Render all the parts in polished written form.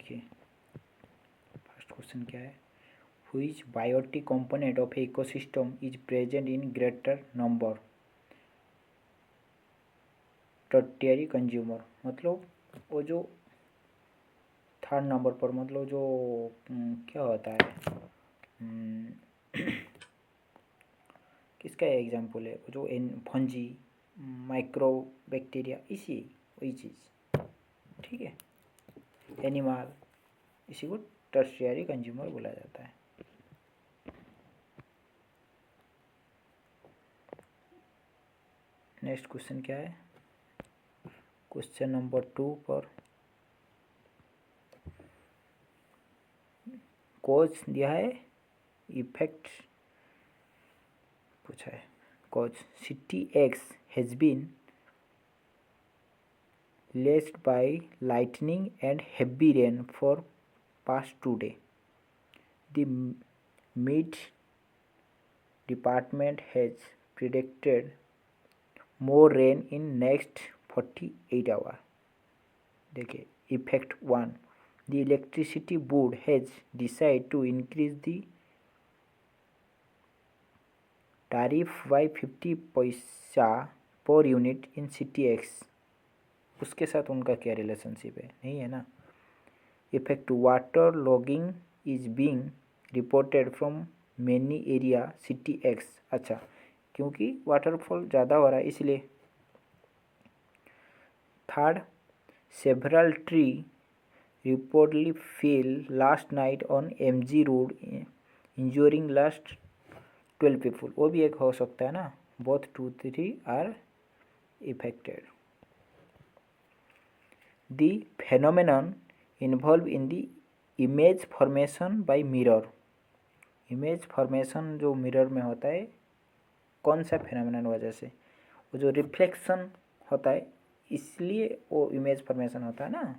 देखिए first question क्या है, which biotic component of ecosystem is present in greater number tertiary consumer, मतलब वो जो थर्ड नंबर पर, मतलब जो क्या होता है किसका एग्जाम्पल है, जो फंजी माइक्रो बैक्टीरिया, इसी वही चीज़, ठीक है, एनिमल, इसी को टर्शियरी कंज्यूमर बोला जाता है। नेक्स्ट क्वेश्चन क्या है, क्वेश्चन नंबर 2 पर कॉज दिया है, इफेक्ट पूछा है। Cause CTX has been laced by lightning and heavy rain for past 2 days. The Met Department has predicted more rain in next 48 hours. देखिए effect 1, the electricity board has decided to increase the tariff by 50 पैसा per unit in CTX। उसके साथ उनका क्या relationship है, नहीं है ना। Effect water logging is being reported from many area CTX, अच्छा क्योंकि वाटरफॉल ज़्यादा हो रहा है इसलिए। Third, several tree reportedly fell last night on MG road injuring last 12 people, वो भी एक हो सकता है ना, both 2, 3 are affected. The phenomenon involved in the image formation by mirror, image formation जो मिरर में होता है, कौन सा फेनोमेनन वजह से, वो जो रिफ्लेक्शन होता है इसलिए वो इमेज फॉर्मेशन होता है ना,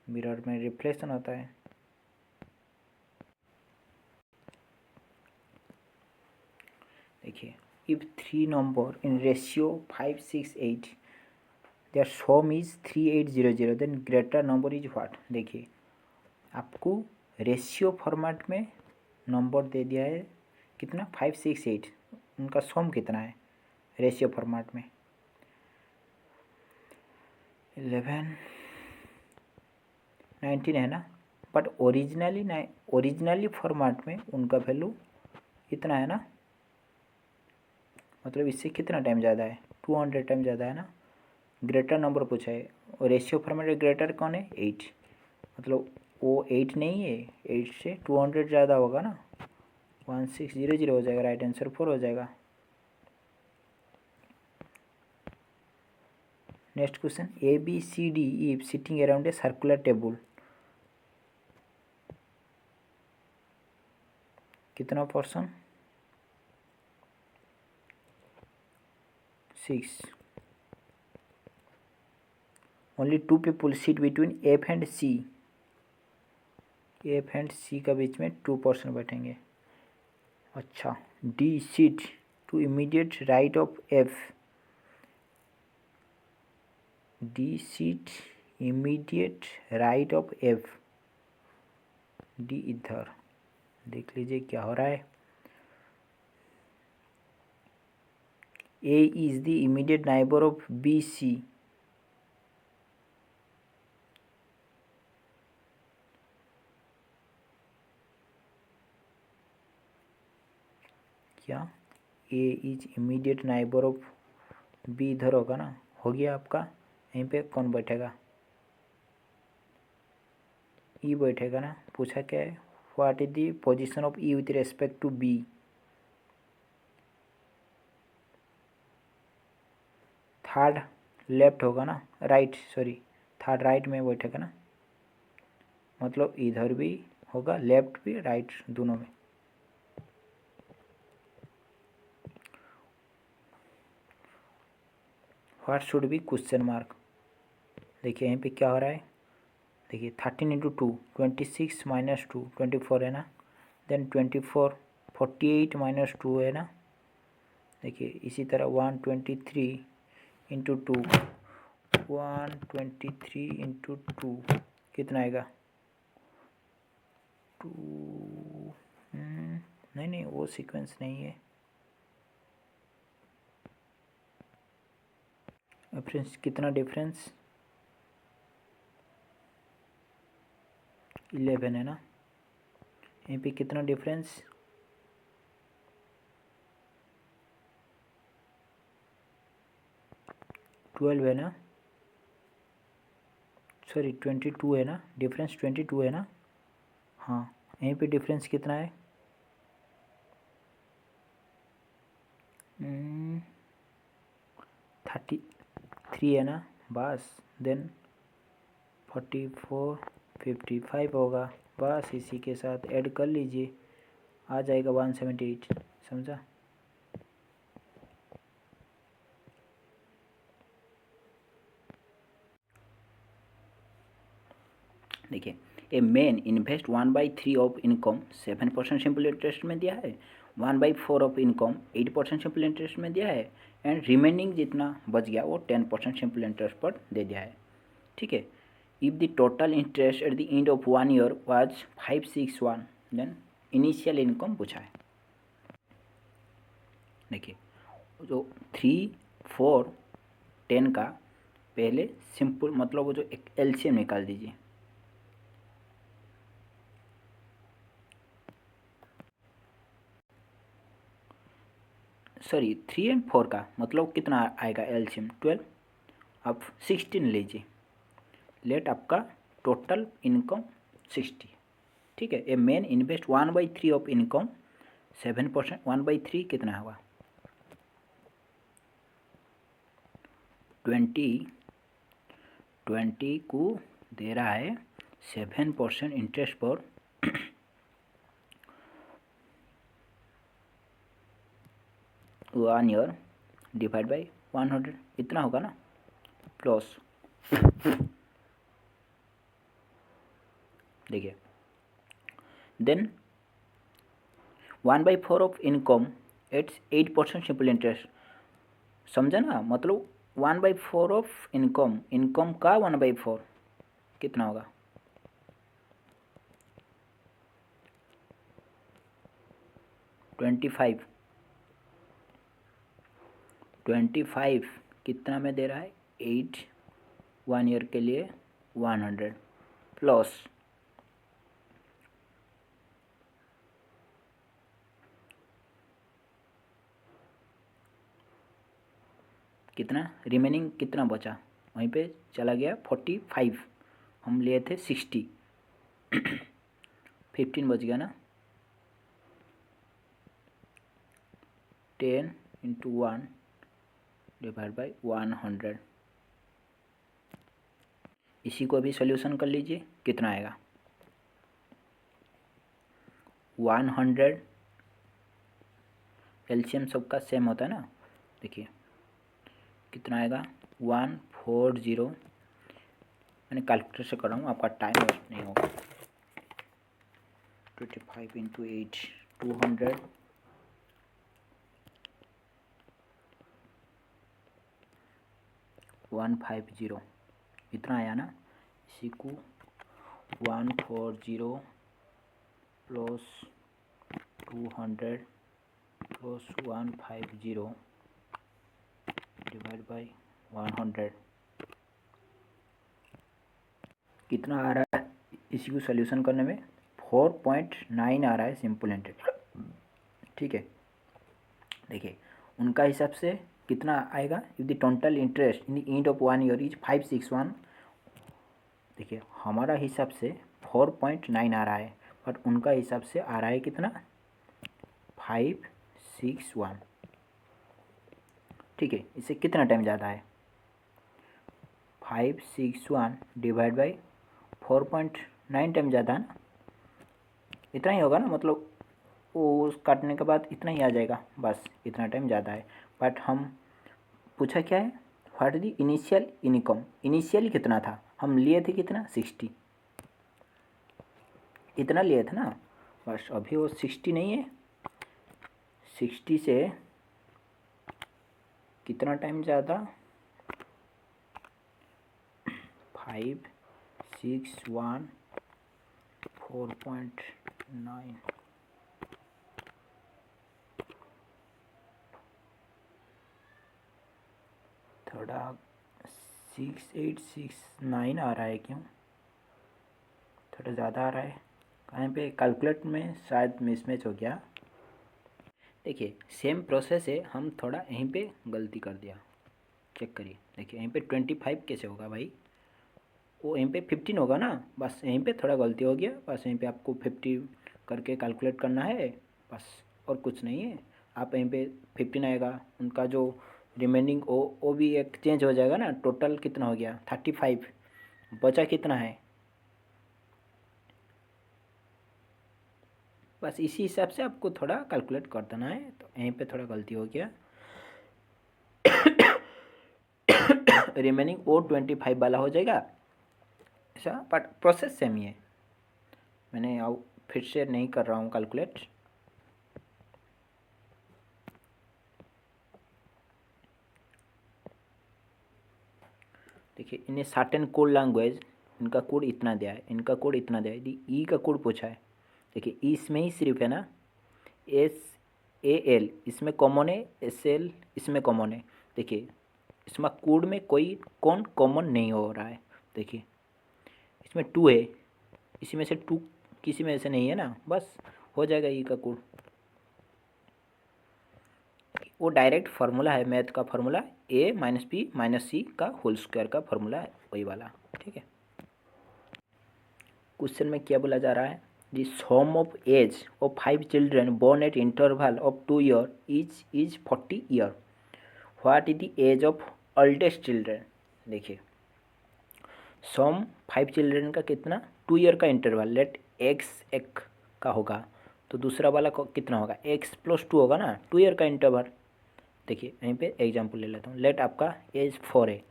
मिरर में रिफ्लेक्शन होता है। देखिए if 3 number in ratio 5, 6, 8 their sum is 3800 then greater number is what। देखिए आपको रेशियो फॉर्मेट में नंबर दे दिया है कितना, 5, 6, 8, उनका सम कितना है रेशियो फॉर्मेट में, 11, 19 है ना, बट ओरिजिनली फॉर्मेट में उनका वैल्यू इतना है ना, मतलब इससे कितना टाइम ज़्यादा है, 200 टाइम ज़्यादा है ना। ग्रेटर नंबर पूछा है और रेशियो फॉर्मेट में ग्रेटर कौन है, 8, मतलब वो 8 नहीं है, 8 से 200 ज़्यादा होगा ना, 1600 हो जाएगा, राइट आंसर 4 हो जाएगा। Next question, ABCD if sitting around a circular table, कितना person, 6, only 2 people seat between F and C, F and C का बीच में 2 पर्सन बैठेंगे। अच्छा, D seat to immediate right of F, D seat immediate right of F, D इधर, देख लीजिए क्या हो रहा है। A is the immediate neighbor of BC, क्या A is immediate neighbor of B इधर होगा ना, हो गया आपका। यहीं पे कौन बैठेगा, E बैठेगा ना। पूछा क्या है, what is the position of E with respect to B, third left होगा ना, राइट सॉरी, थर्ड राइट में बैठेगा ना, मतलब इधर भी होगा, लेफ्ट भी राइट दोनों में। What should be question mark, देखिए यहीं पे क्या हो रहा है, देखिए 13 इंटू 2 26 माइनस 2 24 है ना, देन 24 48 माइनस 2 है ना, देखिए इसी तरह 123 इंटू 2 123 इंटू 2 कितना आएगा टू, नहीं नहीं वो सीक्वेंस नहीं है। फ्रेंड्स कितना डिफरेंस, 11 है ना। यहीं पे कितना डिफरेंस, 12 है ना, सॉरी 22 है ना, डिफरेंस 22 है ना। हाँ यहीं पे डिफरेंस कितना है, 33 है ना। बस देन 44 55 होगा। बस इसी के साथ ऐड कर लीजिए, आ जाएगा 178। समझा। देखिए, a man invest 1/3 of income 7% simple interest में दिया है, 1/4 ऑफ इनकम 8% सिंपल इंटरेस्ट में दिया है, एंड रिमेनिंग जितना बच गया वो 10% सिंपल इंटरेस्ट पर दे दिया है। ठीक है। If the total interest at the end of 1 year was 561, then initial income पूछा है। देखिए जो 3, 4, 10 का पहले सिंपल मतलब वो जो एक एलसीएम निकाल दीजिए। सॉरी 3 एंड 4 का मतलब कितना आएगा एलसीएम 12। अब 16 लीजिए, लेट आपका टोटल इनकम 60। ठीक है। A man invest 1/3 of income 7%, 1/3 कितना होगा 20 को दे रहा है 7% इंटरेस्ट पर 1 ईयर डिवाइड बाई 100 इतना होगा ना, प्लस देखिए then 1/4 of income it's 8% simple interest. समझा ना, मतलब 1/4 ऑफ इनकम, इनकम का 1/4 कितना होगा 25। 25 कितना में दे रहा है 8, 1 ईयर के लिए 100 प्लस कितना रिमेनिंग कितना बचा, वहीं पे चला गया 45, हम लिए थे 60, 15 बच गया ना। 10 इंटू 1 डिवाइड बाई 100। इसी को भी सॉल्यूशन कर लीजिए, कितना आएगा 100, एलसीएम सबका सेम होता है ना। देखिए कितना आएगा 140, मैंने कैलकुलेटर से कर रहा हूँ, आपका टाइम वेस्ट नहीं होगा। 25 इंटू 8 200, 150 इतना आया ना। इसी को 140 प्लस 200 प्लस 150 डिवाइड बाई 100 कितना आ रहा है, इसी को सॉल्यूशन करने में 4.9 आ रहा है सिंपल इंटरेस्ट। ठीक है। देखिए उनका हिसाब से कितना आएगा, if the total interest in the end of 1 year is 561। देखिए हमारा हिसाब से 4.9 आ रहा है, बट उनका हिसाब से आ रहा है कितना 561। ठीक है। इससे कितना टाइम ज़्यादा है 561 डिवाइड बाई 4.9 टाइम ज़्यादा है ना, इतना ही होगा ना, मतलब वो काटने के बाद इतना ही आ जाएगा, बस इतना टाइम ज़्यादा है। बट हम पूछा क्या है, what the initial income, initial कितना था, हम लिए थे कितना 60, इतना लिए थे ना। बस अभी वो 60 नहीं है, 60 से कितना टाइम ज़्यादा 561 4.9 9 थोड़ा 6869 आ रहा है, क्यों थोड़ा ज़्यादा आ रहा है? कहाँ पे कैलकुलेट में शायद मिसमैच हो गया। देखिए सेम प्रोसेस है, हम थोड़ा यहीं पे गलती कर दिया। चेक करिए, देखिए यहीं पे 25 कैसे होगा भाई, वो यहीं पे 15 होगा ना, बस यहीं पे थोड़ा गलती हो गया, बस यहीं पे आपको 50 करके कैलकुलेट करना है बस, और कुछ नहीं है। आप यहीं पे 15 आएगा, उनका जो रिमेनिंग वो भी एक चेंज हो जाएगा ना। टोटल कितना हो गया 35, बचा कितना है, बस इसी हिसाब से आपको थोड़ा कैलकुलेट कर देना है। तो यहीं पे थोड़ा गलती हो गया। रिमेनिंग वो 25 वाला हो जाएगा ऐसा, बट प्रोसेस सेम ही है। मैंने फिर से नहीं कर रहा हूँ कैलकुलेट। देखिए इन्हें सर्टेन कोड लैंग्वेज, इनका कोड इतना दिया है, इनका कोड इतना दिया है, यदि ई का कोड पूछा है, देखिए ई इसमें ही सिर्फ है ना, SAL इसमें कॉमन है, SL इसमें कॉमन है। देखिए इसमें कोड में कौन कॉमन नहीं हो रहा है। देखिए इसमें 2 है, इसी में से 2 किसी में से नहीं है ना, बस हो जाएगा ई का कोड। वो डायरेक्ट फार्मूला है, मैथ का फार्मूला, A-B-C का होल स्क्वायर का फार्मूला है, वही वाला। ठीक है, क्वेश्चन में क्या बोला जा रहा है, the sum of age of 5 children born at interval of 2 year is 40 year. What is the age of oldest children. देखिए सम 5 चिल्ड्रेन का कितना, 2 ईयर का इंटरवल, लेट एक्स एक का होगा, तो दूसरा वाला को कितना होगा, x+2 होगा ना, 2 ईयर का इंटरवल। देखिए यहीं पे एग्जांपल ले लेता हूँ, लेट आपका एज 4 है,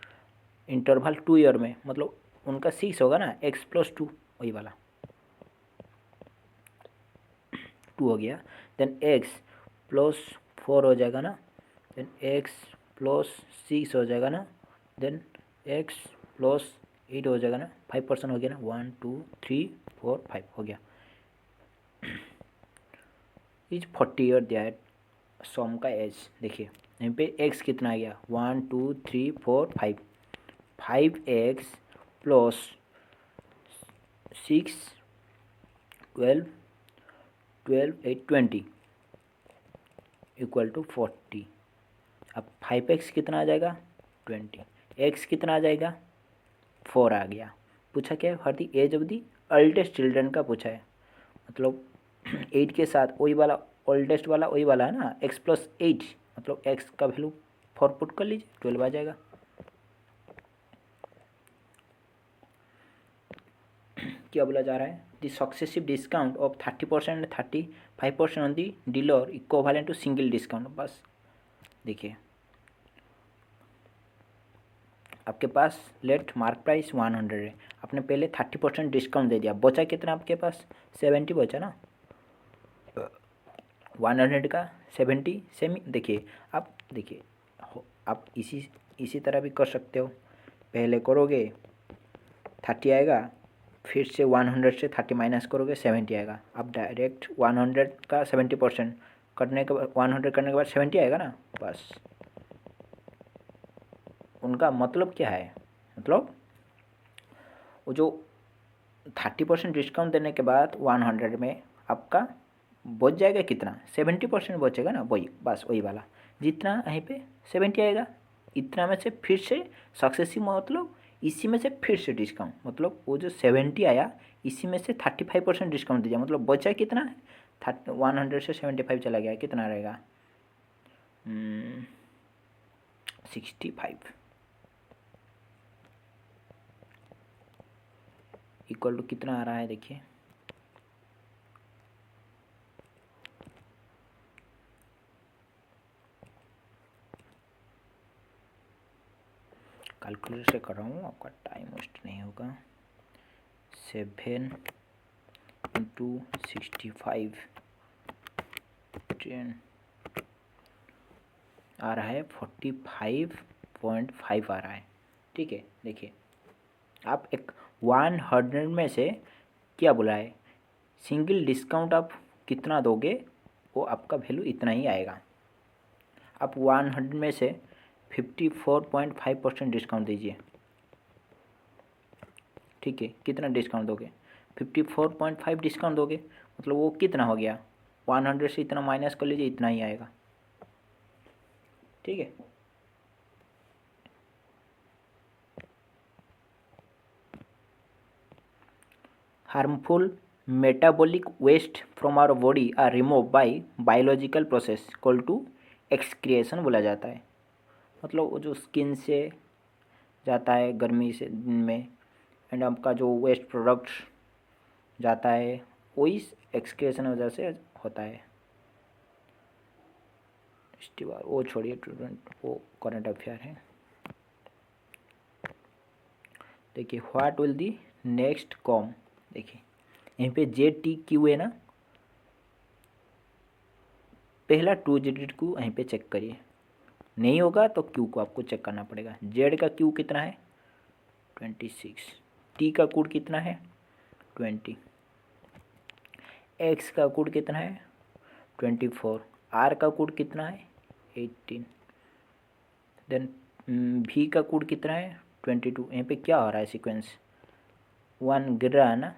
इंटरवल 2 ईयर में, मतलब उनका 6 होगा ना, x+2 वही वाला 2 हो गया, देन x+4 हो जाएगा ना, देन x+6 हो जाएगा ना, देन x+8 हो जाएगा ना, 5% हो गया ना, 1 2 3 4 5 हो गया। इज 40 ईयर दिया है सम का एज। देखिए यहाँ पे x कितना आ गया, 1 2 3 4 5, 5x + 6 12 12 8 20 = 40। अब 5x कितना आ जाएगा 20, x कितना आ जाएगा 4 आ गया। पूछा क्या है, her the age of the oldest children का पूछा है, मतलब 8 के साथ वही वाला ओल्डेस्ट वाला वही वाला है ना, x+8, मतलब x का वैल्यू 4 पुट कर लीजिए, 12 आ जाएगा। क्या बोला जा रहा है, the successive discount of 30% and 35% on the dealer equivalent to single discount. बस देखिए आपके पास लेट मार्क प्राइस 100 है, आपने पहले 30% डिस्काउंट दे दिया, बचा कितना आपके पास 70 बचा ना, 100 का 70 सेम। देखिए आप देखिए आप इसी तरह भी कर सकते हो, पहले करोगे 30 आएगा, फिर से 100 से 30 माइनस करोगे 70 आएगा। आप डायरेक्ट 100 का 70% करने के बाद 100 करने के बाद 70 आएगा ना, बस। उनका मतलब क्या है, मतलब वो जो 30% डिस्काउंट देने के बाद 100 में आपका बच जाएगा कितना, 70% बचेगा ना, वही बस वही वाला, जितना यहीं पे 70 आएगा, इतना में से फिर से सक्सेसिव, मतलब इसी में से फिर से डिस्काउंट, मतलब वो जो 70 आया इसी में से 35% डिस्काउंट दीजिए, मतलब बचा कितना है, 100 से 75 चला गया, कितना रहेगा 65 इक्वल टू कितना आ रहा है, देखिए कैलकुलेटर से कर रहा हूँ, आपका टाइम वेस्ट नहीं होगा। 7 × 65 10 आ रहा है 45.5 आ रहा है। ठीक है, देखिए आप एक 100 में से क्या बोला है सिंगल डिस्काउंट आप कितना दोगे वो आपका वैल्यू इतना ही आएगा। आप 100 में से 54.5% डिस्काउंट दीजिए, ठीक है। कितना डिस्काउंट दोगे? 54.5 डिस्काउंट दोगे, मतलब वो कितना हो गया? 100 से इतना माइनस कर लीजिए, इतना ही आएगा, ठीक है। Harmful metabolic waste from our body are remove by biological process call to excretion बोला जाता है। मतलब वो जो स्किन से जाता है गर्मी से दिन में, एंड आपका जो वेस्ट प्रोडक्ट जाता है वही एक्सक्रिएशन वजह से होता है। इसके बाद वो छोड़िए स्टूडेंट, वो करंट अफेयर है। देखिए what will the next com, देखिए यहीं पे JTQ है ना, पहला 2 डिजिट को यहीं पे चेक करिए, नहीं होगा तो Q को आपको चेक करना पड़ेगा। Z का Q कितना है? 26। T का कोड कितना है? 20। X का कोड कितना है? 24। R का कोड कितना है? 18। देन V का कोड कितना है? 22। यहाँ पे क्या हो रहा है सीक्वेंस? 1 गिर रहा है ना,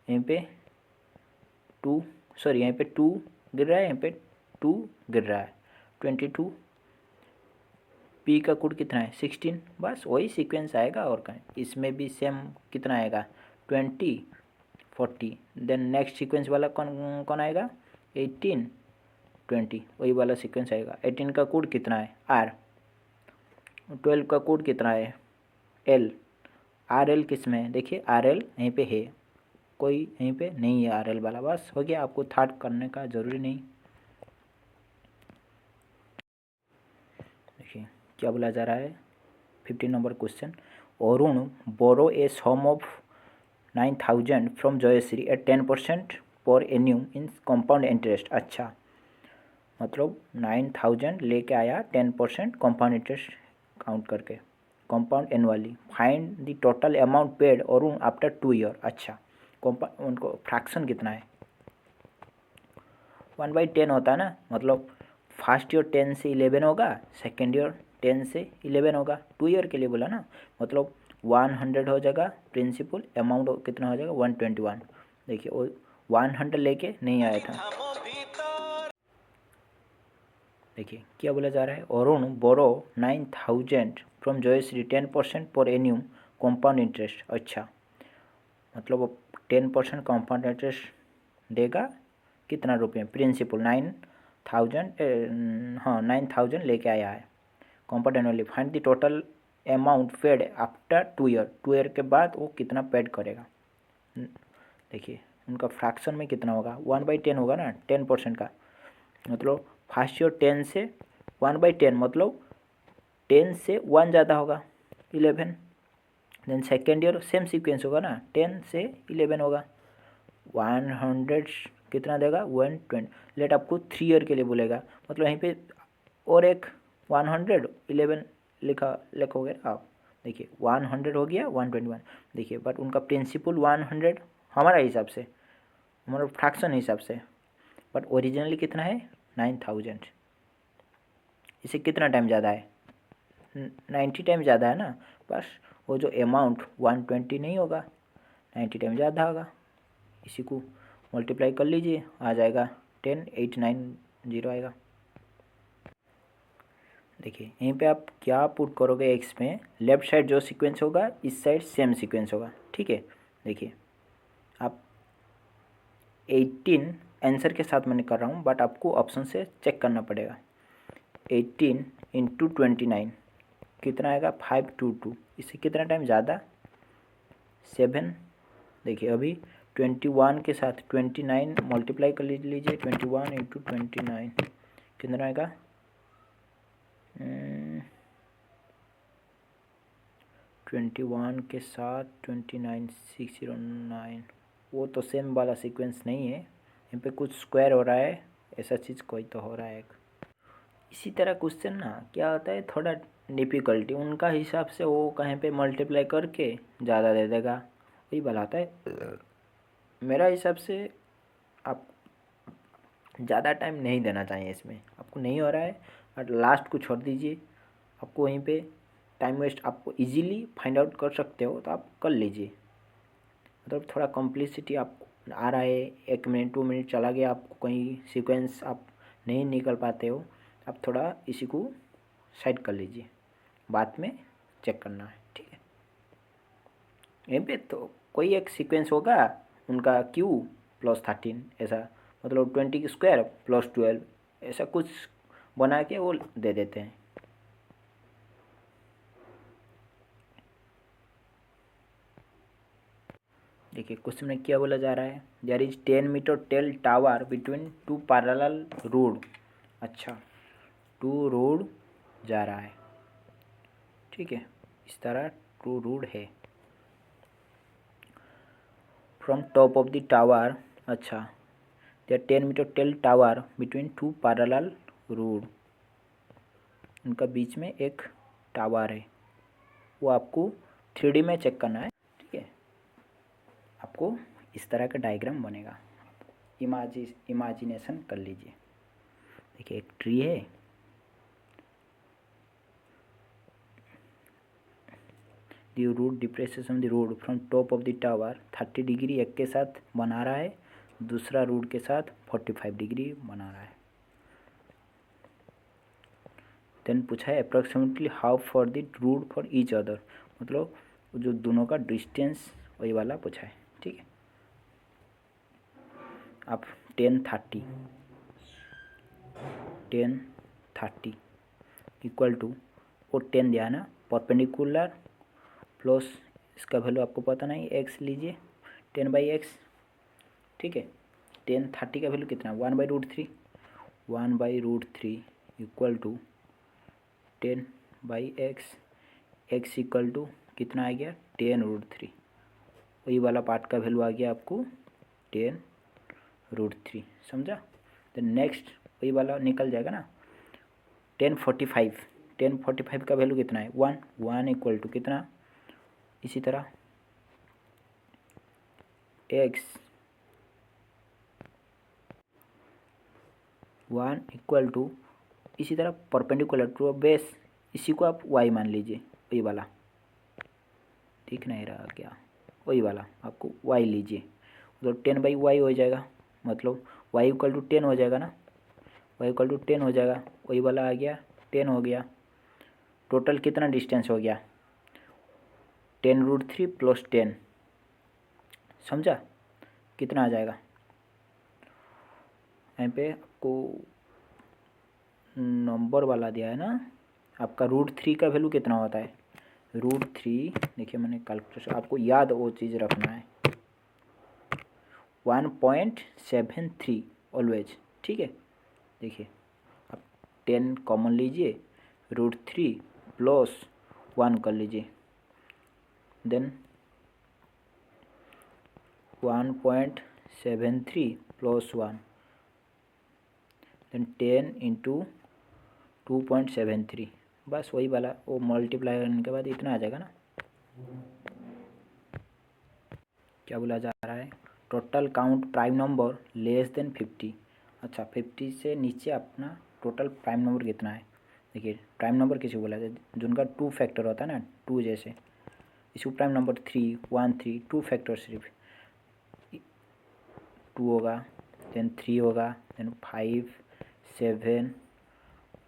यहाँ पे 2, सॉरी यहाँ पे 2 गिर रहा है, यहाँ पे 2 गिर रहा है, 22। P का कोड कितना है? 16। बस वही सीक्वेंस आएगा और कहीं। इसमें भी सेम कितना आएगा? 20, 40। देन नेक्स्ट सीक्वेंस वाला कौन कौन आएगा? 18, 20, वही वाला सीक्वेंस आएगा। 18 का कोड कितना है? R। 12 का कोड कितना है? L। RL किस में है? देखिए RL यहीं पे है, कोई यहीं पे नहीं है RL वाला। बस हो गया, आपको थर्ड करने का ज़रूरी नहीं। देखिए क्या बोला जा रहा है, 15 number question. Arun borrow a sum of 9,000 from Jayashree at 10% पर एन्यूम इन कंपाउंड इंटरेस्ट। अच्छा, मतलब 9,000 लेके आया 10% कंपाउंड इंटरेस्ट काउंट करके, compound annually. Find the total amount paid Arun after 2 year. अच्छा, कंपाउंड उनको फ्रैक्शन कितना है? 1/10 होता है ना, मतलब फर्स्ट ईयर 10 से 11 होगा, सेकेंड ईयर 10 से 11 होगा। 2 ईयर के लिए बोला ना, मतलब 100 हो जाएगा प्रिंसिपल, अमाउंट कितना हो जाएगा? 121। देखिए वो 100 लेके नहीं आया था। देखिए क्या बोला जा रहा है, अरुण बोरो 9,000 फ्रॉम जयश्री 10% पर एन्यूम कंपाउंड इंटरेस्ट। अच्छा, मतलब 10% कंपाउंड इंटरेस्ट देगा, कितना रुपये? प्रिंसिपल 9,000, हाँ 9,000 लेके आया है compound annually. Find the total amount paid after 2 year. 2 year के बाद वो कितना पेड करेगा? देखिए उनका फ्रैक्शन में कितना होगा? 1/10 होगा ना 10% का, मतलब फर्स्ट ईयर 10 से 1/10, मतलब 10 से 1 ज़्यादा होगा 11। Then second year same sequence होगा ना, 10 से 11 होगा। 100 कितना देगा? 120। लेट आपको 3 ईयर के लिए बोलेगा, मतलब यहीं पे और एक 111 लिखोगे आप। देखिए 100 हो गया 121। देखिए बट उनका प्रिंसिपल 100 हमारा हिसाब से, हमारा फ्रैक्शन हिसाब से, बट ओरिजिनली कितना है? 9,000। इसे कितना टाइम ज़्यादा है? 90 टाइम ज़्यादा है ना। बस वो जो अमाउंट 120 नहीं होगा, 90 टाइम ज़्यादा होगा। इसी को मल्टीप्लाई कर लीजिए, आ जाएगा 10,890 आएगा। देखिए यहीं पे आप क्या पुट करोगे? एक्स में लेफ्ट साइड जो सीक्वेंस होगा, इस साइड सेम सीक्वेंस होगा, ठीक है। देखिए आप 18 आंसर के साथ मैंने कर रहा हूँ, बट आपको ऑप्शन से चेक करना पड़ेगा। 18 इंटू 29 कितना आएगा? 522। इससे कितना टाइम ज़्यादा? 7। देखिए अभी 21 के साथ 29 मल्टीप्लाई कर लीजिए, 21 इंटू 29 कितना आएगा? 21 के साथ 29 609। वो तो सेम वाला सीक्वेंस नहीं है, यहाँ पे कुछ स्क्वायर हो रहा है, ऐसा चीज़ कोई तो हो रहा है एक। इसी तरह क्वेश्चन ना क्या होता है, थोड़ा डिफ़िकल्टी उनका हिसाब से वो कहीं पे मल्टीप्लाई करके ज़्यादा दे देगा, वही वाला आता है। मेरा हिसाब से ज़्यादा टाइम नहीं देना चाहिए इसमें। आपको नहीं हो रहा है और लास्ट को छोड़ दीजिए। आपको वहीं पे टाइम वेस्ट आपको इजीली फाइंड आउट कर सकते हो तो आप कर लीजिए। मतलब थोड़ा कॉम्प्लिसिटी आपको आ रहा है, 1 मिनट 2 मिनट चला गया, आपको कहीं सीक्वेंस आप नहीं निकल पाते हो, आप थोड़ा इसी को साइड कर लीजिए, बाद में चेक करना है, ठीक है। यहीं पे तो कोई एक सीक्वेंस होगा उनका Q+13 ऐसा, मतलब 20² + 12 ऐसा कुछ बना के वो दे देते हैं। देखिए क्वेश्चन में क्या बोला जा रहा है, there is 10 metre tall tower between 2 parallel road. अच्छा, 2 रोड जा रहा है, ठीक है, इस तरह 2 रोड है। From top of the tower, अच्छा, there 10 metre tall tower between 2 parallel road, उनका बीच में एक टावर है, वो आपको 3D में चेक करना है, ठीक है। आपको इस तरह का डायग्राम बनेगा, इमेजिनेशन कर लीजिए। देखिए एक ट्री है, the root depression the road from top of the tower 30 degree एक के साथ बना रहा है, दूसरा रोड के साथ 45 डिग्री बना रहा है। देन पूछा है approximately how far the root for each other, मतलब जो दोनों का डिस्टेंस वही वाला पूछा है, ठीक है। आप 10 30 इक्वल टू, वो 10 दिया है ना, परपेंडिकुलर प्लस इसका वैल्यू आपको पता नहीं, एक्स लीजिए, 10/x, ठीक है। 10 30 का वैल्यू कितना, 1/√3, 1/√3 equal to 10/x, x equal to कितना आ गया, 10√3, वही वाला पार्ट का वैल्यू आ गया आपको 10√3, समझा। तो नेक्स्ट वही वाला निकल जाएगा ना, 1045 का वैल्यू कितना है, 1 इक्वल टू कितना, इसी तरह x 1 इक्वल टू, इसी तरह परपेंडिकुलर टू बेस, इसी को आप y मान लीजिए, वही वाला दिख नहीं रहा क्या, वही वाला आपको y लीजिए, तो 10/y हो जाएगा, मतलब y इक्वल टू 10 हो जाएगा ना, y इक्वल टू 10 हो जाएगा, वही वाला आ गया, 10 हो गया। टोटल कितना डिस्टेंस हो गया, 10√3 + 10, समझा, कितना आ जाएगा। यहाँ पे आपको नंबर वाला दिया है ना, आपका √3 का वैल्यू कितना होता है, √3, देखिए मैंने कैलकुलेशन, आपको याद वो चीज़ रखना है, 1.73 ऑलवेज, ठीक है। देखिए आप 10 कॉमन लीजिए, √3 + 1 कर लीजिए, देन 1.73 + 1, देन 10 × 2.73, बस वही वाला, वो मल्टीप्लाई करने के बाद इतना आ जाएगा ना। क्या बोला जा रहा है, total count prime number less than 50। अच्छा, 50 से नीचे अपना टोटल प्राइम नंबर कितना है। देखिए प्राइम नंबर किसी को बोला जाए, जिनका 2 फैक्टर होता है ना, 2 जैसे, इसको प्राइम नंबर 3 1 3 2 फैक्टर सिर्फ 2 होगा, देन 3 होगा, देन 5 7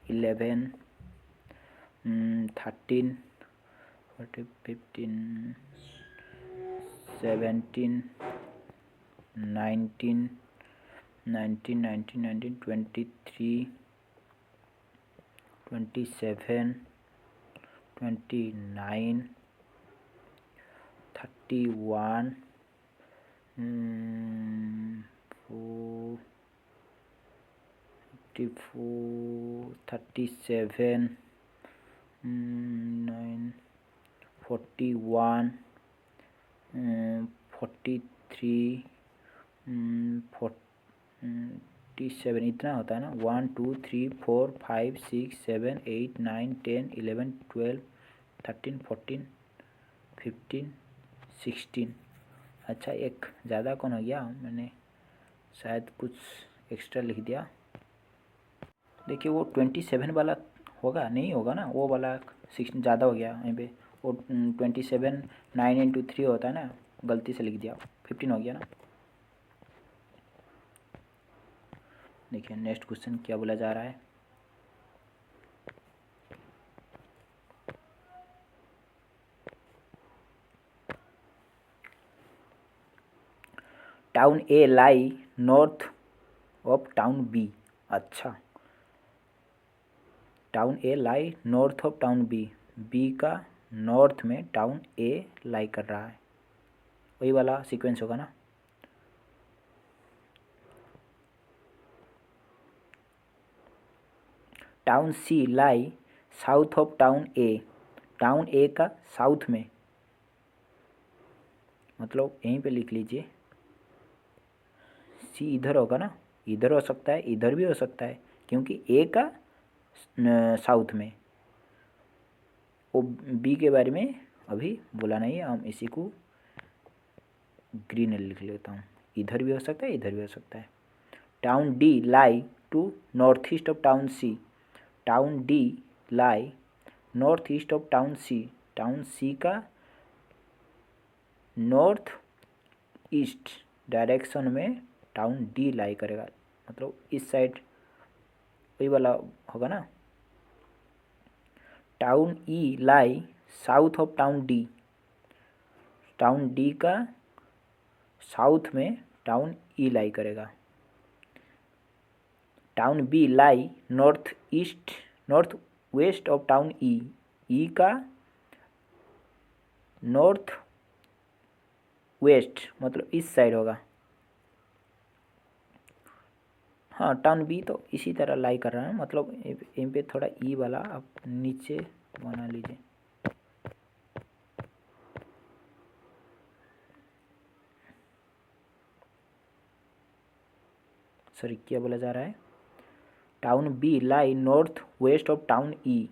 11 13 14 15 17 19 23 27 29 31 4 54 37 9 41 43 47, इतना होता है ना, 1 2 3 4 5 6 7 8 9 10 11 12 13 14 15 16। अच्छा, एक ज़्यादा कौन हो गया, मैंने शायद कुछ एक्स्ट्रा लिख दिया। देखिए वो 27 वाला होगा, नहीं होगा ना, वो वाला 16 ज़्यादा हो गया यहीं पे। वो 27 9 × 3 होता है ना, गलती से लिख दिया, 15 हो गया ना। देखिए नेक्स्ट क्वेश्चन क्या बोला जा रहा है। Town A lie north of town B. अच्छा, town A lie north of town B, B का नॉर्थ में टाउन ए लाई कर रहा है, वही वाला सीक्वेंस होगा ना। Town C lie south of town A, town A का साउथ में, मतलब यहीं पे लिख लीजिए। सी इधर होगा ना, इधर हो सकता है, इधर भी हो सकता है, क्योंकि ए का साउथ में। वो बी के बारे में अभी बोला नहीं है, हम इसी को ग्रीन लिख लेता हूँ। इधर भी हो सकता है, इधर भी हो सकता है। Town D lie to north east of town C, town D lie north east of town C, town C का नॉर्थ ईस्ट डायरेक्शन में टाउन डी लाई करेगा, मतलब इस साइड वही वाला होगा ना। Town E lie south of town D, town D का साउथ में टाउन ई लाई करेगा। Town B lie north east north west of town E, E का नॉर्थ वेस्ट मतलब इस साइड होगा। हाँ, टाउन बी तो इसी तरह लाई कर रहा है, मतलब इन पे थोड़ा ई वाला आप नीचे बना लीजिए। सॉरी, क्या बोला जा रहा है। Town B lie north west of town E,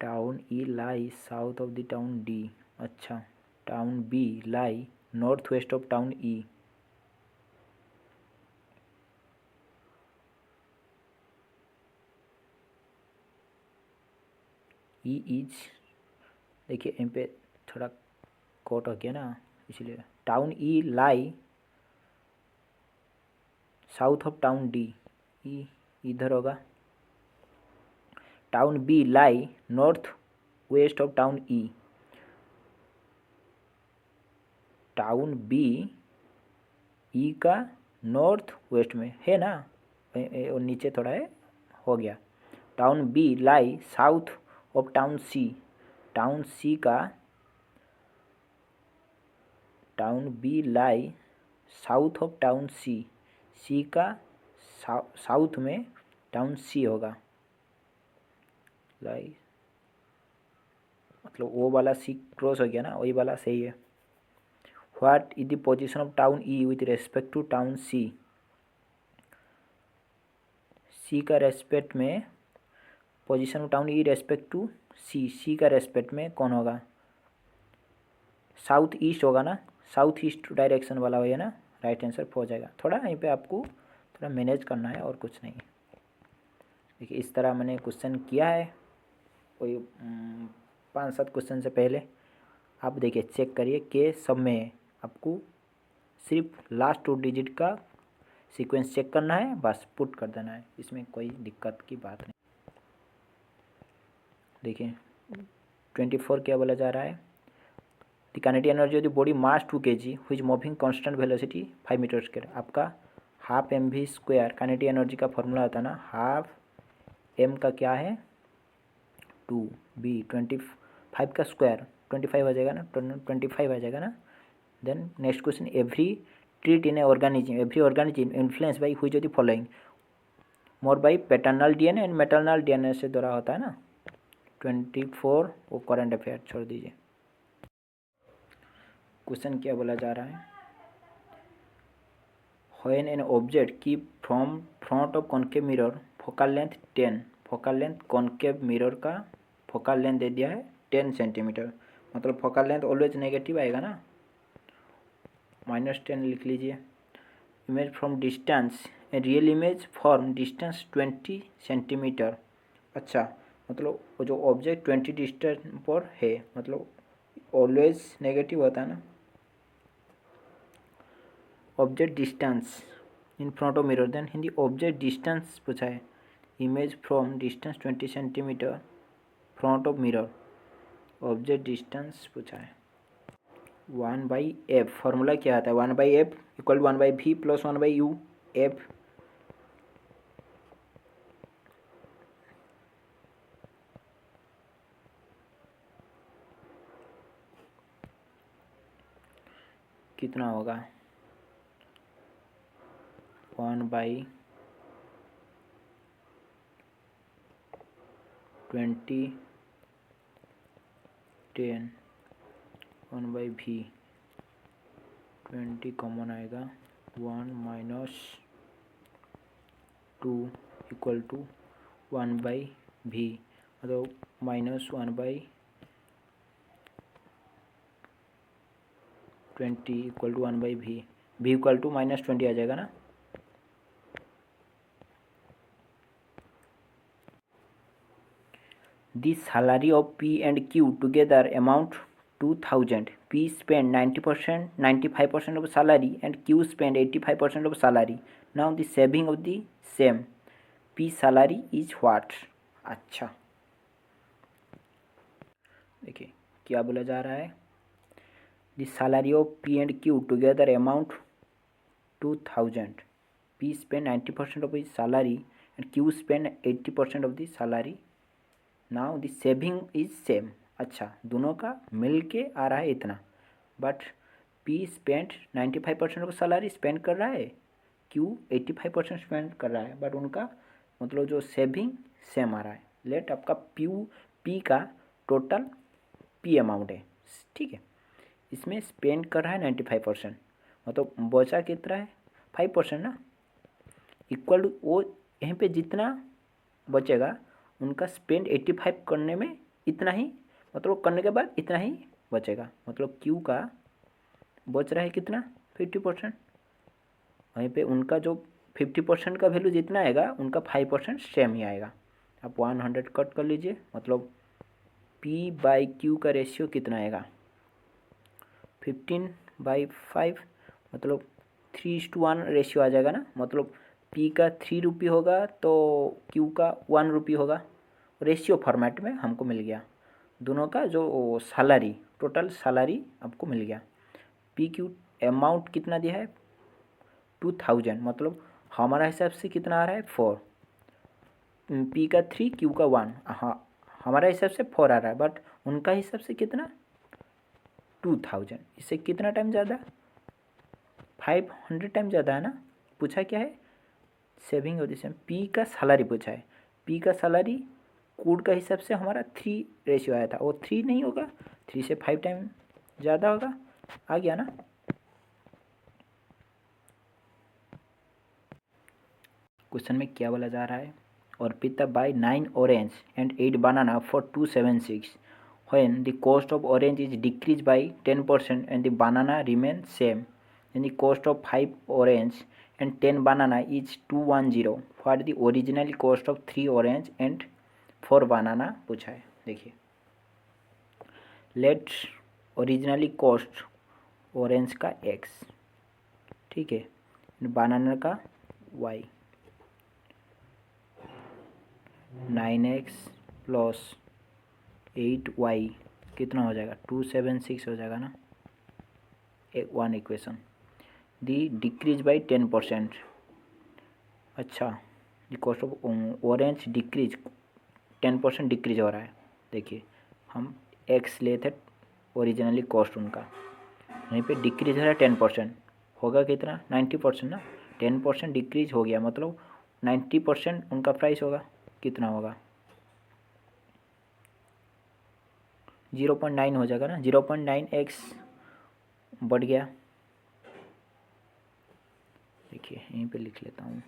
town E lie south of the town D. अच्छा, town B lie north west of town E, E is, देखिए इन पे थोड़ा कोट हो गया ना, इसलिए town E lie south of town D, E इधर होगा। Town B lie north west of town E, town B E का नॉर्थ वेस्ट में है ना, और नीचे थोड़ा है, हो गया। Town B lie south of town C, town C का town B lie south of town C, C का साउथ में टाउन सी होगा। लाई मतलब वो वाला सी क्रॉस हो गया ना, वही वाला सही है। What is the position of town E with respect to town C, C का रेस्पेक्ट में position of town E respect to C, C का रेस्पेक्ट में कौन होगा, साउथ ईस्ट होगा ना, साउथ ईस्ट डायरेक्शन वाला हो ना, राइट आंसर हो जाएगा। थोड़ा यहीं पे आपको थोड़ा मैनेज करना है और कुछ नहीं। देखिए इस तरह मैंने क्वेश्चन किया है कोई 5-7 क्वेश्चन से पहले। आप देखिए चेक करिए कि सब में आपको सिर्फ लास्ट 2 डिजिट का सीक्वेंस चेक करना है, बस पुट कर देना है, इसमें कोई दिक्कत की बात नहीं। देखिए 24 क्या बोला जा रहा है। The kinetic energy of the body mass 2 kg which moving constant velocity 5 meter square. आपका हाफ mv² काइनेटिक एनर्जी का फॉर्मूला होता है ना, हाफ m का क्या है 2b 25 का स्क्वायर 25 आ जाएगा ना, 25 आ जाएगा ना। Then next question, every trait in a organism, every organism influence by which of the following, more by paternal DNA and maternal DNA से द्वारा होता है ना। 24 वो करंट अफेयर छोड़ दीजिए। क्वेश्चन क्या बोला जा रहा है। When an object keep from front of concave mirror focal length 10, focal length concave mirror का फोकल लेंथ दे दिया है 10 सेंटीमीटर, मतलब फोकल लेंथ ऑलवेज नेगेटिव आएगा ना, -10 लिख लीजिए। Image from distance, real image from distance 20 centimetre. अच्छा, मतलब वो जो ऑब्जेक्ट 20 डिस्टेंस पर है, मतलब ऑलवेज नेगेटिव होता है ना। Object distance in front of mirror, then Hindi object distance पूछा है। Image from distance 20 centimeter front of mirror, object distance पूछा है। 1/f फॉर्मूला क्या आता है, 1/f equal 1/v plus 1/u। f कितना होगा, 1/20 10 1/v 20 कॉमन आएगा, 1 - 2 इक्वल टू 1/v, मतलब -1/20 equal to 1/v, v equal to -20 आ जाएगा ना। The salary of P and Q together amount 2000. P spent 90%, 95% of salary and Q spent 85% of salary. Now the saving of the same. P salary is what? अच्छा, देखिए क्या बोला जा रहा है। The salary of P and Q together amount 2000. P spent 90% of his salary and Q spent 80% of the salary. Now the saving is same. अच्छा, दोनों का मिल के आ रहा है इतना, but P spend 95% of salary spend कर रहा है, क्यू 85% स्पेंड कर रहा है, बट उनका मतलब जो सेविंग सेम आ रहा है। लेट आपका पी का टोटल पी अमाउंट है, ठीक है, इसमें स्पेंड कर रहा है 95%, मतलब बचा कितना है 5% ना, इक्वल टू वो यहीं पे जितना बचेगा उनका स्पेंड 85 करने में इतना ही, मतलब करने के बाद इतना ही बचेगा, मतलब क्यू का बच रहा है कितना 50%, वहीं पे उनका जो 50% का वैल्यू जितना आएगा उनका 5% सेम ही आएगा। आप 100 कट कर लीजिए, मतलब P/Q का रेशियो कितना आएगा 15/5, मतलब 3:1 रेशियो आ जाएगा ना, मतलब P का 3 रुपये होगा तो Q का 1 रुपये होगा। रेशियो फॉर्मेट में हमको मिल गया, दोनों का जो सैलरी टोटल सैलरी आपको मिल गया। PQ अमाउंट कितना दिया है 2000, मतलब हमारा हिसाब से कितना आ रहा है 4, P का 3 Q का 1, हाँ हमारा हिसाब से 4 आ रहा है, बट उनका हिसाब से कितना 2000, इससे कितना टाइम ज़्यादा 500 टाइम ज़्यादा है ना। पूछा क्या है सेविंग और सेम, P का सैलरी पूछा है, P का सैलरी कोड का हिसाब से हमारा 3 रेशियो आया था, वो 3 नहीं होगा, 3 से 5 टाइम ज़्यादा होगा, आ गया ना। क्वेश्चन में क्या बोला जा रहा है, Arpita buy 9 orange and 8 banana for 276 when the cost of orange is decreased by 10% and the banana remains same, then the cost of 5 orange and 10 banana is 210, what the original cost of 3 orange and 4 banana पूछा है। देखिए late originally cost orange का x, ठीक है, बनाना का y, 9x plus 8y कितना हो जाएगा 276 हो जाएगा ना, one equation. The decrease by 10%, अच्छा दी cost of orange decrease 10% decrease हो रहा है। देखिए हम x ले थे ओरिजिनली कॉस्ट उनका, वहीं पे डिक्रीज हो रहा है 10%, होगा कितना 90% ना, 10% डिक्रीज हो गया, मतलब 90% उनका प्राइस होगा, कितना होगा 0.9 हो जाएगा ना, 0.9x बढ़ गया। देखिए यहीं पे लिख लेता हूँ,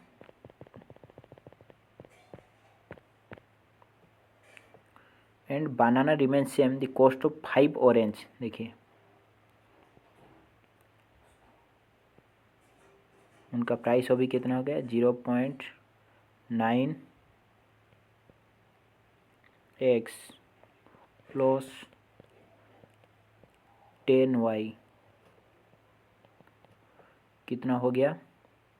and banana remain same the cost of 5 orange. देखिए उनका प्राइस अभी कितना हो गया 0.9x प्लस 10y कितना हो गया,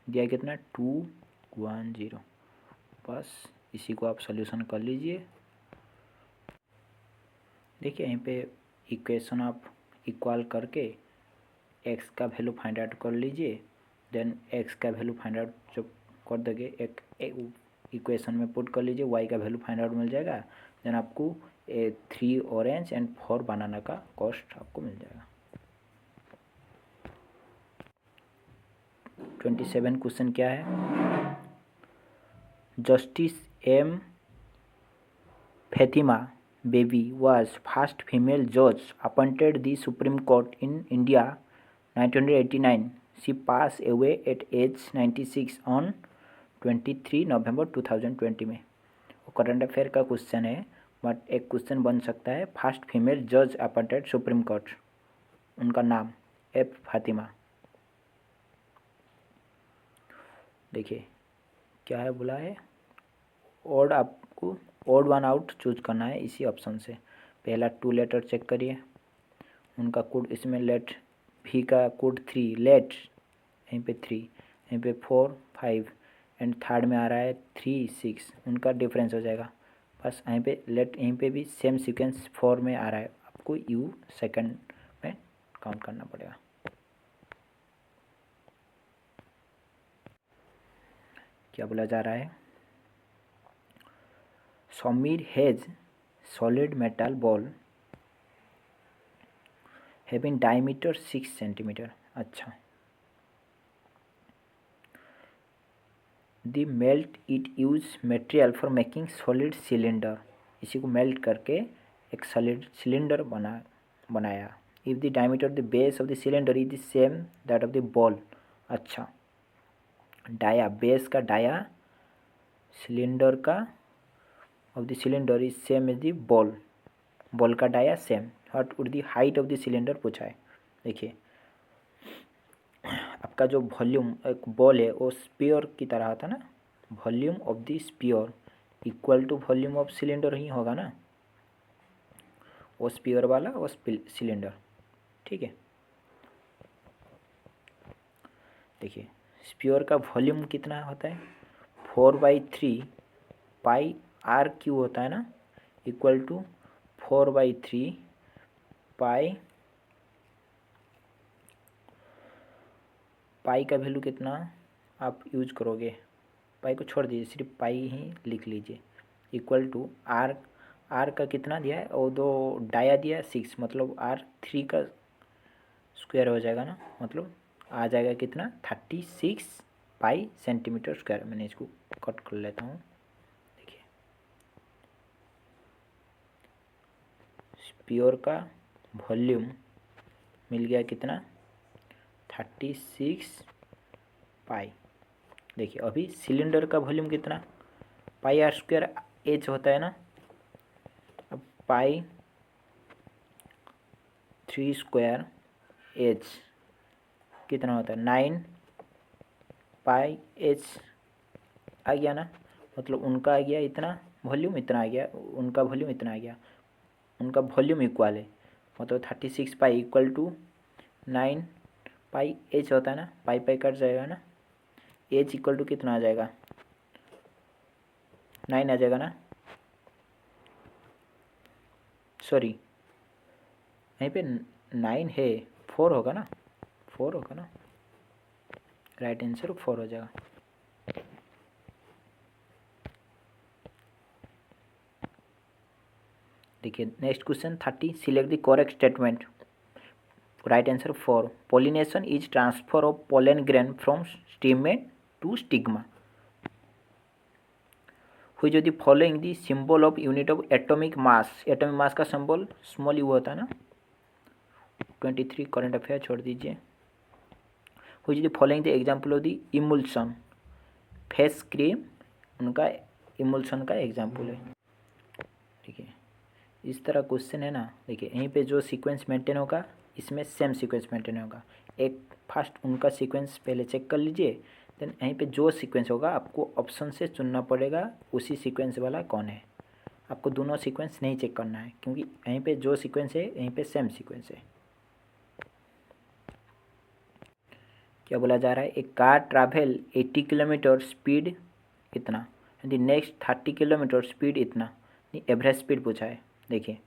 दिया कितना 210। बस इसी को आप सॉल्यूशन कर लीजिए। देखिए यहीं पे इक्वेशन आप इक्वल करके x का वैल्यू फाइंड आउट कर लीजिए, देन x का वैल्यू फाइंड आउट जब कर दोगे एक इक्वेशन में पुट कर लीजिए, y का वैल्यू फाइंड आउट मिल जाएगा, देन आपको 3 ऑरेंज एंड 4 बनाना का कॉस्ट आपको मिल जाएगा। 27 क्वेश्चन क्या है, justice M Fathima Beevi was first female judge appointed the Supreme Court in India 1989. She passed away at age 96 on 23 नवंबर 2020 में। वो करंट अफेयर का क्वेश्चन है, बट एक क्वेश्चन बन सकता है फर्स्ट फीमेल जज अपॉइंटेड सुप्रीम कोर्ट, उनका नाम एफ फातिमा। देखिए क्या है बोला है, और आपको ओड वन आउट चूज करना है इसी ऑप्शन से। पहला 2 लेटर चेक करिए, उनका कोड इसमें लेट भी का कोड 3 लेट, यहीं पे 3, यहीं पे 4 5 एंड थर्ड में आ रहा है 3 6, उनका डिफरेंस हो जाएगा। बस यहीं पे लेट, यहीं पे भी सेम सीक्वेंस 4 में आ रहा है, आपको यू सेकंड में काउंट करना पड़ेगा। क्या बोला जा रहा है, Sameer has solid metal ball having diameter 6 centimeter। अच्छा, the melt it use material for making solid cylinder। इसी को मेल्ट करके एक सॉलिड सिलेंडर बनाया। if the diameter of the base of the cylinder is the same that of the ball। अच्छा, dia base का dia cylinder का of the cylinder is same as the ball, ball का dia same. What would the height of the cylinder पूछा है। देखिए आपका जो volume एक बॉल है वो स्पीयर की तरह होता है ना, volume of the sphere equal to volume of cylinder ही होगा ना, वो स्पीयर वाला वो सिलेंडर, ठीक है। देखिए स्पीयर का वॉल्यूम कितना होता है 4/3 पाई आर क्यू होता है ना, इक्वल टू 4/3 पाई का वैल्यू कितना आप यूज करोगे, पाई को छोड़ दीजिए, सिर्फ पाई ही लिख लीजिए, इक्वल टू आर का कितना दिया है, और दो डाया दिया है 6, मतलब R3 का स्क्वायर हो जाएगा ना, मतलब आ जाएगा कितना 36 पाई सेंटीमीटर स्क्वायर। मैंने इसको कट कर लेता हूँ। देखिए स्पीयर का वॉल्यूम मिल गया कितना 36 पाई। देखिए अभी सिलेंडर का वॉल्यूम कितना पाई आर स्क्वायर एच होता है ना, अब पाई 3 स्क्वायर एच कितना होता है 9 पाई एच आ गया ना, मतलब उनका आ गया इतना वॉल्यूम, इतना आ गया उनका वॉल्यूम, इतना आ गया, उनका वॉल्यूम इक्वल है, मतलब 36 pi equal to 9 pi h होता है ना, पाई पाई कट जाएगा ना, एच इक्वल टू कितना आ जाएगा 9 आ जाएगा ना, सॉरी यहीं पे 9 है 4 होगा ना, 4 होगा ना, राइट आंसर 4 हो जाएगा। देखिए next question 30, select the correct statement. Right answer 4, pollination is transfer of pollen grain from stamen to stigma. which of the following the symbol of unit of atomic mass, atomic mass का symbol small you होता है ना। 23 current affair छोड़ दीजिए। which of the following the example of the emulsion, face cream उनका emulsion का example है। ठीक है इस तरह क्वेश्चन है ना, देखिए यहीं पे जो सीक्वेंस मेंटेन होगा इसमें सेम सीक्वेंस मेंटेन होगा। एक फर्स्ट उनका सीक्वेंस पहले चेक कर लीजिए, देन यहीं पे जो सीक्वेंस होगा आपको ऑप्शन से चुनना पड़ेगा उसी सीक्वेंस वाला कौन है। आपको दोनों सीक्वेंस नहीं चेक करना है क्योंकि यहीं पे जो सीक्वेंस है यहीं पे सेम सीक्वेंस है। क्या बोला जा रहा है, एक कार ट्रैवल 80 किलोमीटर स्पीड इतना, यदि नेक्स्ट 30 किलोमीटर स्पीड इतना, एवरेज स्पीड पूछा है। देखिए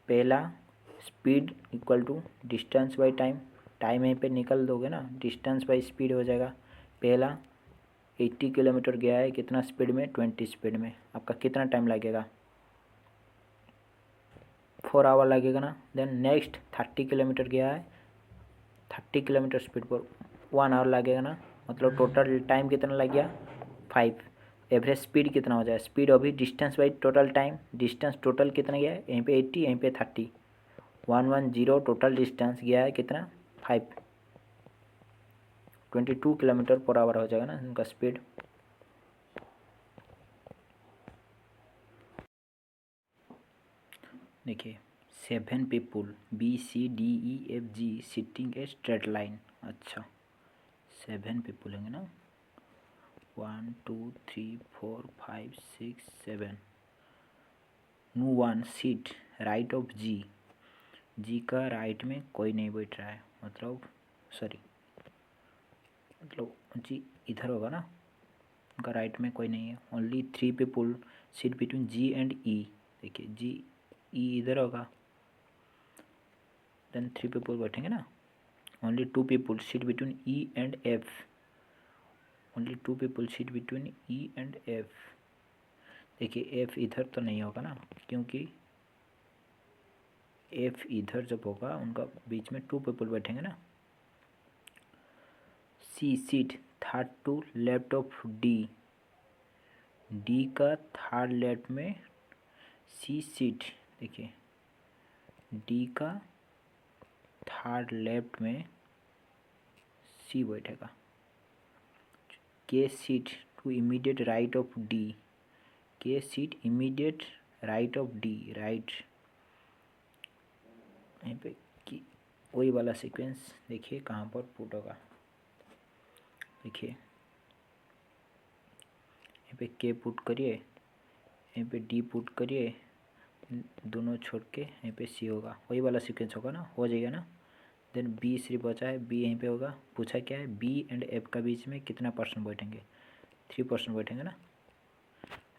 पहला speed equal to distance by time, time यहीं पे निकल दोगे ना, डिस्टेंस बाई स्पीड हो जाएगा। पहला 80 किलोमीटर गया है कितना स्पीड में, 20 स्पीड में, आपका कितना टाइम लगेगा, 4 आवर लगेगा ना। देन नेक्स्ट 30 किलोमीटर गया है, 30 किलोमीटर स्पीड पर 1 आवर लगेगा ना, मतलब टोटल टाइम कितना लग गया 5। एवरेज स्पीड कितना हो जाए, स्पीड अभी distance by total time, distance total कितना गया है, यहीं पे 80 यहीं पे 30, 110 टोटल डिस्टेंस गया है कितना 5, 22 किलोमीटर पर आवर हो जाएगा ना उनका स्पीड। देखिए 7 people BCDEFG sitting a straight line. अच्छा 7 पीपुल होंगे ना, 1 2 3 4 5 6 7। No one seat right of G का राइट में कोई नहीं बैठ रहा है, मतलब सॉरी मतलब जी इधर होगा ना, उनका राइट में कोई नहीं है। Only 3 people seat between G and E, देखिए जी ई इधर होगा, देन 3 पीपुल बैठेंगे ना। Only 2 people seat between E and F, only 2 people seat between E and F. देखिए एफ इधर तो नहीं होगा ना, क्योंकि एफ इधर जब होगा उनका बीच में 2 पीपुल बैठेंगे ना। C seat third to left of D, D का थर्ड लेफ्ट में सी सीट, देखिए डी का थर्ड लेफ्ट में सी बैठेगा। K seat to immediate right of D, K seat immediate right of D, right यहीं पे कि वही वाला सीक्वेंस देखिए कहाँ पर पुट होगा। देखिए यहीं पे के पुट करिए, यहीं पे डी पुट करिए, दोनों छोड़ के यहीं पे सी होगा, वही वाला सीक्वेंस होगा ना, हो जाएगा ना। देन बी सिर्फ बचा है, बी यहीं पे होगा। पूछा क्या है, बी एंड एफ का बीच में कितना परसेंट बैठेंगे, 3% बैठेंगे ना,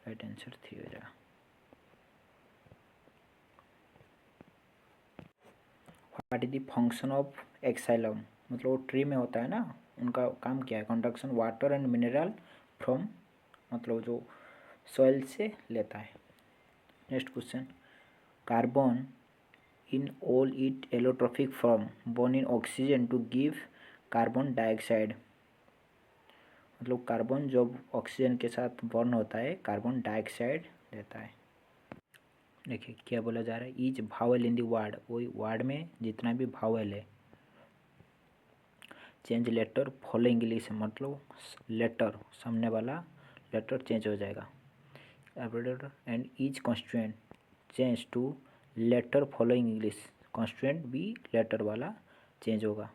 राइट आंसर 3 हो जाएगा। What is the function of xylem, मतलब वो ट्री में होता है ना, उनका काम क्या है, conduction water and mineral from, मतलब जो सॉइल से लेता है। Next question, carbon in all it allotropic form born in oxygen to give carbon dioxide, मतलब कार्बन जब ऑक्सीजन के साथ बर्न होता है कार्बन डाइऑक्साइड देता है। देखिए क्या बोला जा रहा है, each vowel in the word, वही वर्ड में जितना भी भावल है, चेंज लेटर फॉलो इंग्लिश, मतलब लेटर सामने वाला लेटर चेंज हो जाएगा। And each consonant change to letter following English, consonant भी लेटर वाला चेंज होगा।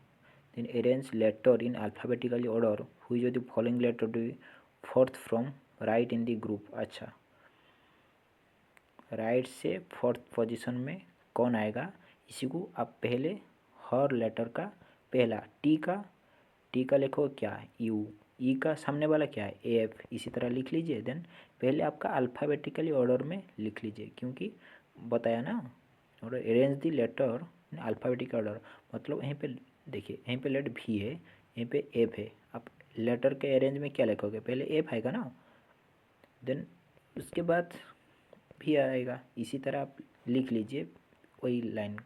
Then arrange letter in alphabetically order हुई the following letter to fourth from right in the group. अच्छा राइट से फोर्थ पोजीशन में कौन आएगा, इसी को आप पहले हर लेटर का पहला टी का लिखो क्या है यू, ई का सामने वाला क्या है एफ, इसी तरह लिख लीजिए। देन पहले आपका अल्फ़ाबेटिकली ऑर्डर में लिख लीजिए, क्योंकि बताया ना, और arrange the letter in alphabetical order, मतलब यहीं पे देखिए यहीं पे लेट भी है, यहीं पे एफ है, आप लेटर के अरेंज में क्या लिखोगे, पहले एफ आएगा ना, देन उसके बाद भी आएगा, इसी तरह आप लिख लीजिए वही लाइन।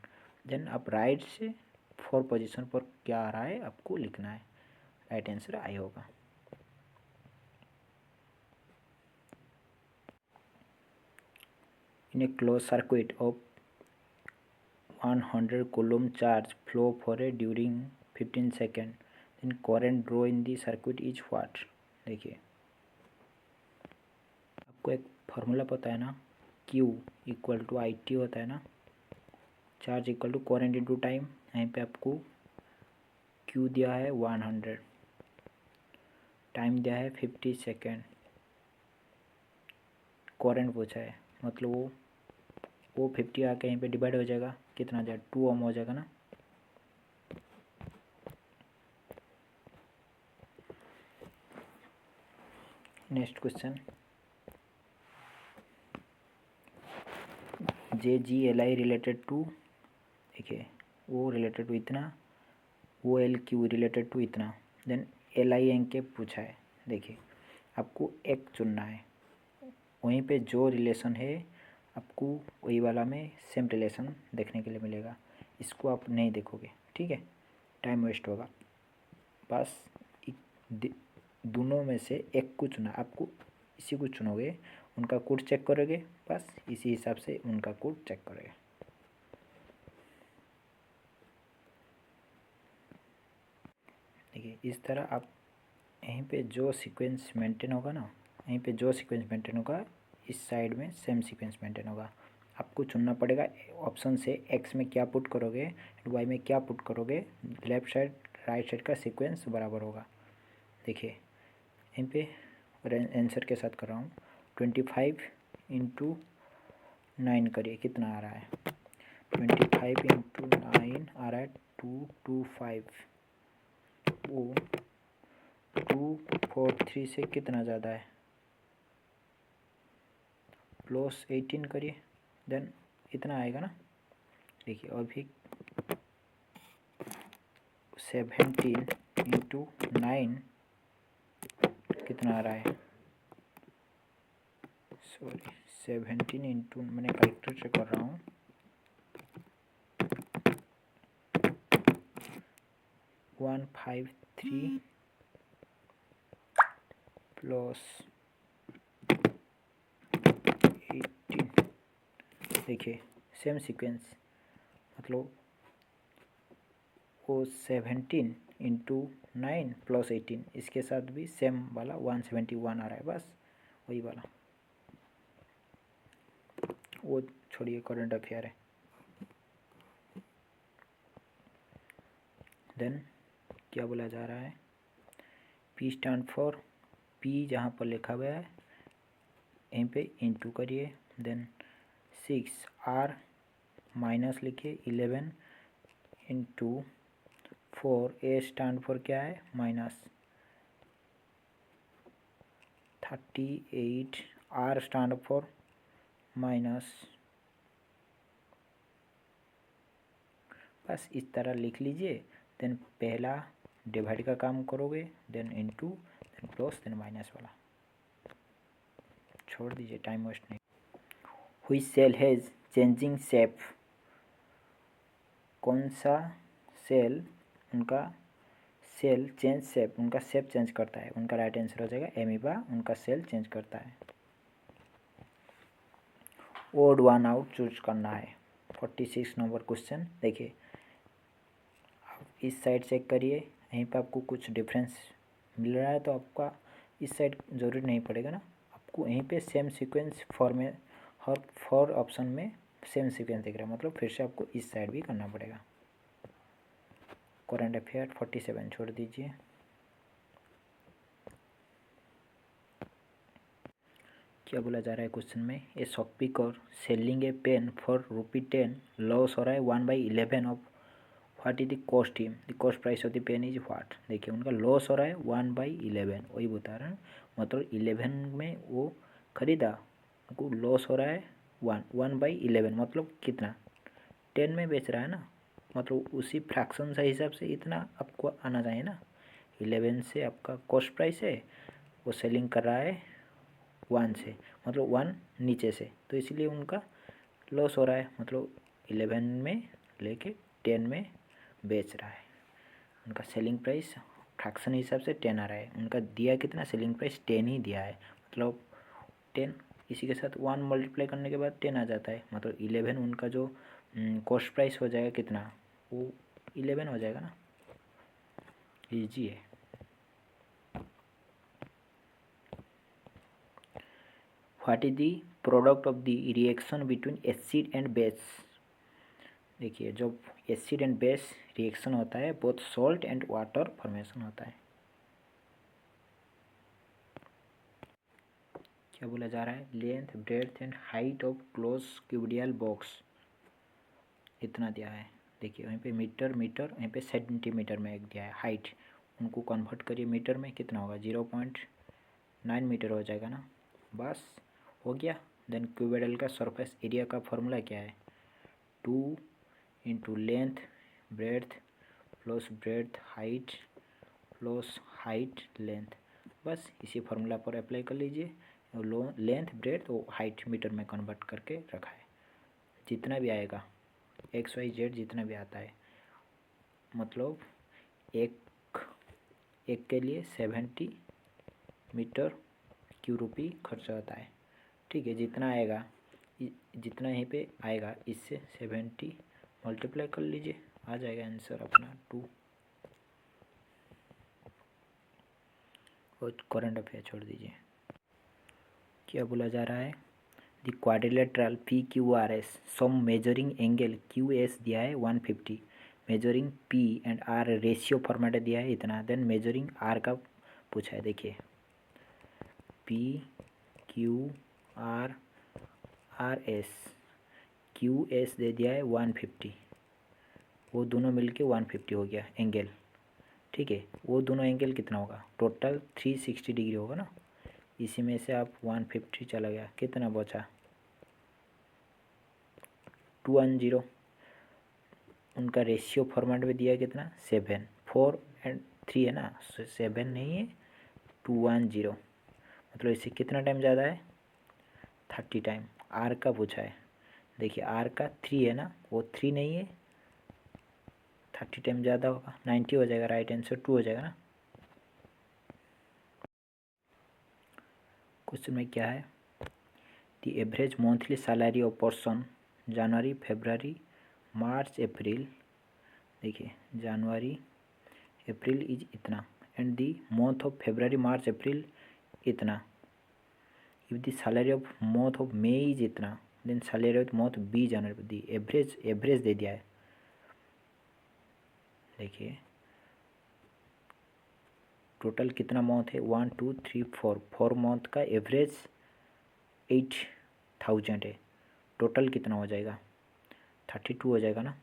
देन आप राइट से 4 पोजीशन पर क्या आ रहा है आपको लिखना है, राइट आंसर आई होगा। In a close circuit of 100 coulomb charge flow for a during 15 second, then current draw in the circuit is what। देखिए आपको एक फार्मूला पता है ना, Q equal to I T होता है ना, charge equal to current into time. यहीं पे आपको क्यू दिया है 100, टाइम दिया है 50 सेकेंड, करंट पूछा है, मतलब वो 50 आके यहीं पे डिवाइड हो जाएगा, कितना आ जाएगा 2 ओम हो जाएगा ना। Next question, JGLI related to, देखिए वो रिलेटेड टू इतना, वो LQ रिलेटेड टू इतना, देन LINK पूछा है। देखिए आपको एक चुनना है, वहीं पे जो रिलेशन है आपको वही वाला में सेम रिलेशन देखने के लिए मिलेगा, इसको आप नहीं देखोगे, ठीक है, टाइम वेस्ट होगा। बस दोनों में से एक को चुना, आपको इसी को चुनोगे, उनका कोड चेक करोगे, बस इसी हिसाब से उनका कोड चेक करोगे। देखिए इस तरह आप यहीं पे जो सीक्वेंस मेंटेन होगा ना, यहीं पे जो सीक्वेंस मेंटेन होगा इस साइड में सेम सीक्वेंस मेंटेन होगा। आपको चुनना पड़ेगा ऑप्शन से, एक्स में क्या पुट करोगे, वाई में क्या पुट करोगे, लेफ्ट साइड राइट साइड का सीक्वेंस बराबर होगा। देखिए यहीं पे आंसर के साथ कर रहा हूँ, 25 इंटू 9 करिए, कितना आ रहा है, 25 इंटू 9 आ रहा है 225, वो 243 से कितना ज़्यादा है, प्लस 18 करिए, देन इतना आएगा ना। देखिए अभी 17 इंटू 9 कितना आ रहा है, सॉरी 17 इंटू, मैंने कैलकुलेटर से कर रहा हूँ, 153 प्लस 18, देखिए सेम सीक्वेंस, मतलब वो 17 इंटू 9 प्लस 18, इसके साथ भी सेम वाला 171 आ रहा है, बस वही वाला, वो छोड़िए करंट अफेयर है। देन क्या बोला जा रहा है, P स्टैंड फॉर, P जहाँ पर लिखा हुआ है यहीं पे इंटू करिए, देन 6 R माइनस लिखिए 11 इंटू 4, A स्टैंड फॉर क्या है minus 38, R stand for minus, बस इस तरह लिख लीजिए। देन पहला डिवाइड का काम करोगे, then into, then plus, then minus वाला छोड़ दीजिए, टाइम वेस्ट नहीं। हुई सेल हैज़ चेंजिंग शेप, कौन सा सेल, उनका सेल चेंज शेप, उनका शेप चेंज करता है, उनका राइट आंसर हो जाएगा एमीबा, उनका सेल चेंज करता है। ओड वन आउट चूज करना है। 46 नंबर क्वेश्चन, देखिए इस साइड चेक करिए, यहीं पर आपको कुछ डिफरेंस मिल रहा है तो आपका इस साइड ज़रूरी नहीं पड़ेगा ना, आपको यहीं पे सेम सीक्वेंस फॉर में, हर फॉर ऑप्शन में सेम सीक्वेंस दिख रहा है, मतलब फिर से आपको इस साइड भी करना पड़ेगा। करंट अफेयर 47 छोड़ दीजिए। क्या बोला जा रहा है क्वेश्चन में, a shopkeeper selling a pen for ₹10 loss हो रहा है 1/11 of, what is the cost him, the cost price of the pen is what. देखिए उनका लॉस हो रहा है 1/11, वही बता रहे हैं, मतलब 11 में वो खरीदा, उनको लॉस हो रहा है 1/11, मतलब कितना 10 में बेच रहा है ना, मतलब उसी फ्रैक्शन से हिसाब से इतना आपको आना चाहिए ना। 11 से आपका कॉस्ट प्राइस है, वो सेलिंग कर रहा है 1 से, मतलब 1 नीचे से, तो इसलिए उनका लॉस हो रहा है, मतलब 11 में लेके 10 में बेच रहा है। उनका सेलिंग प्राइस फ्रैक्शन हिसाब से 10 आ रहा है, उनका दिया कितना, सेलिंग प्राइस 10 ही दिया है, मतलब 10, इसी के साथ 1 मल्टीप्लाई करने के बाद 10 आ जाता है, मतलब 11 उनका जो कॉस्ट प्राइस हो जाएगा कितना, वो 11 हो जाएगा ना, ईजी है। What is the product of the reaction between acid and base. देखिए जब एसिड एंड बेस रिएक्शन होता है both salt and water formation होता है। क्या बोला जा रहा है, length breadth and height of close cuboidal box इतना दिया है। देखिए वहीं पे मीटर मीटर, वहीं पे सेंटीमीटर में एक दिया है हाइट, उनको कन्वर्ट करिए मीटर में, कितना होगा 0.9 मीटर हो जाएगा ना, बस हो गया। देन क्यूबिडल का सरफेस एरिया का फॉर्मूला क्या है, 2 into length breadth plus breadth height plus height length, बस इसी फार्मूला पर अप्लाई कर लीजिए। लेंथ ब्रेड्थ और हाइट मीटर में कन्वर्ट करके रखा है, जितना भी आएगा XYZ जितना भी आता है, मतलब एक के लिए 70 मीटर क्यूब रूपी खर्चा होता है। ठीक है, जितना आएगा जितना यहीं पे आएगा इससे 70 मल्टीप्लाई कर लीजिए, आ जाएगा आंसर अपना 2। और करंट अफेयर छोड़ दीजिए। क्या बोला जा रहा है, the quadrilateral PQRS sum measuring angle QS दिया है 150, measuring P and R ratio format दिया है इतना, देन मेजरिंग R का पूछा है। देखिए PQRS QS दे दिया है 150, वो दोनों मिलके 150 हो गया एंगल। ठीक है, वो दोनों एंगल कितना होगा, टोटल 360 डिग्री होगा ना, इसी में से आप 150 चला गया, कितना बचा 210। उनका रेशियो फॉर्मेट में दिया है कितना 7, 4 एंड 3 है ना, 7 नहीं है 210, मतलब इससे कितना टाइम ज़्यादा है 30 टाइम। आर का पूछा है, देखिए आर का 3 है ना, वो 3 नहीं है 30 टाइम ज़्यादा होगा, 90 हो जाएगा, राइट आंसर 2 हो जाएगा ना। क्वेश्चन में क्या है, the average monthly salary of person January February March April, देखिए जनवरी अप्रैल इज इतना and the month of February March April इतना, if the salary of month of May is इतना, then salary of month be January, the average दे दिया है। देखिए total कितना month है 1 2 3 4 मंथ का एवरेज 8000 है, टोटल कितना हो जाएगा 32 हो जाएगा ना,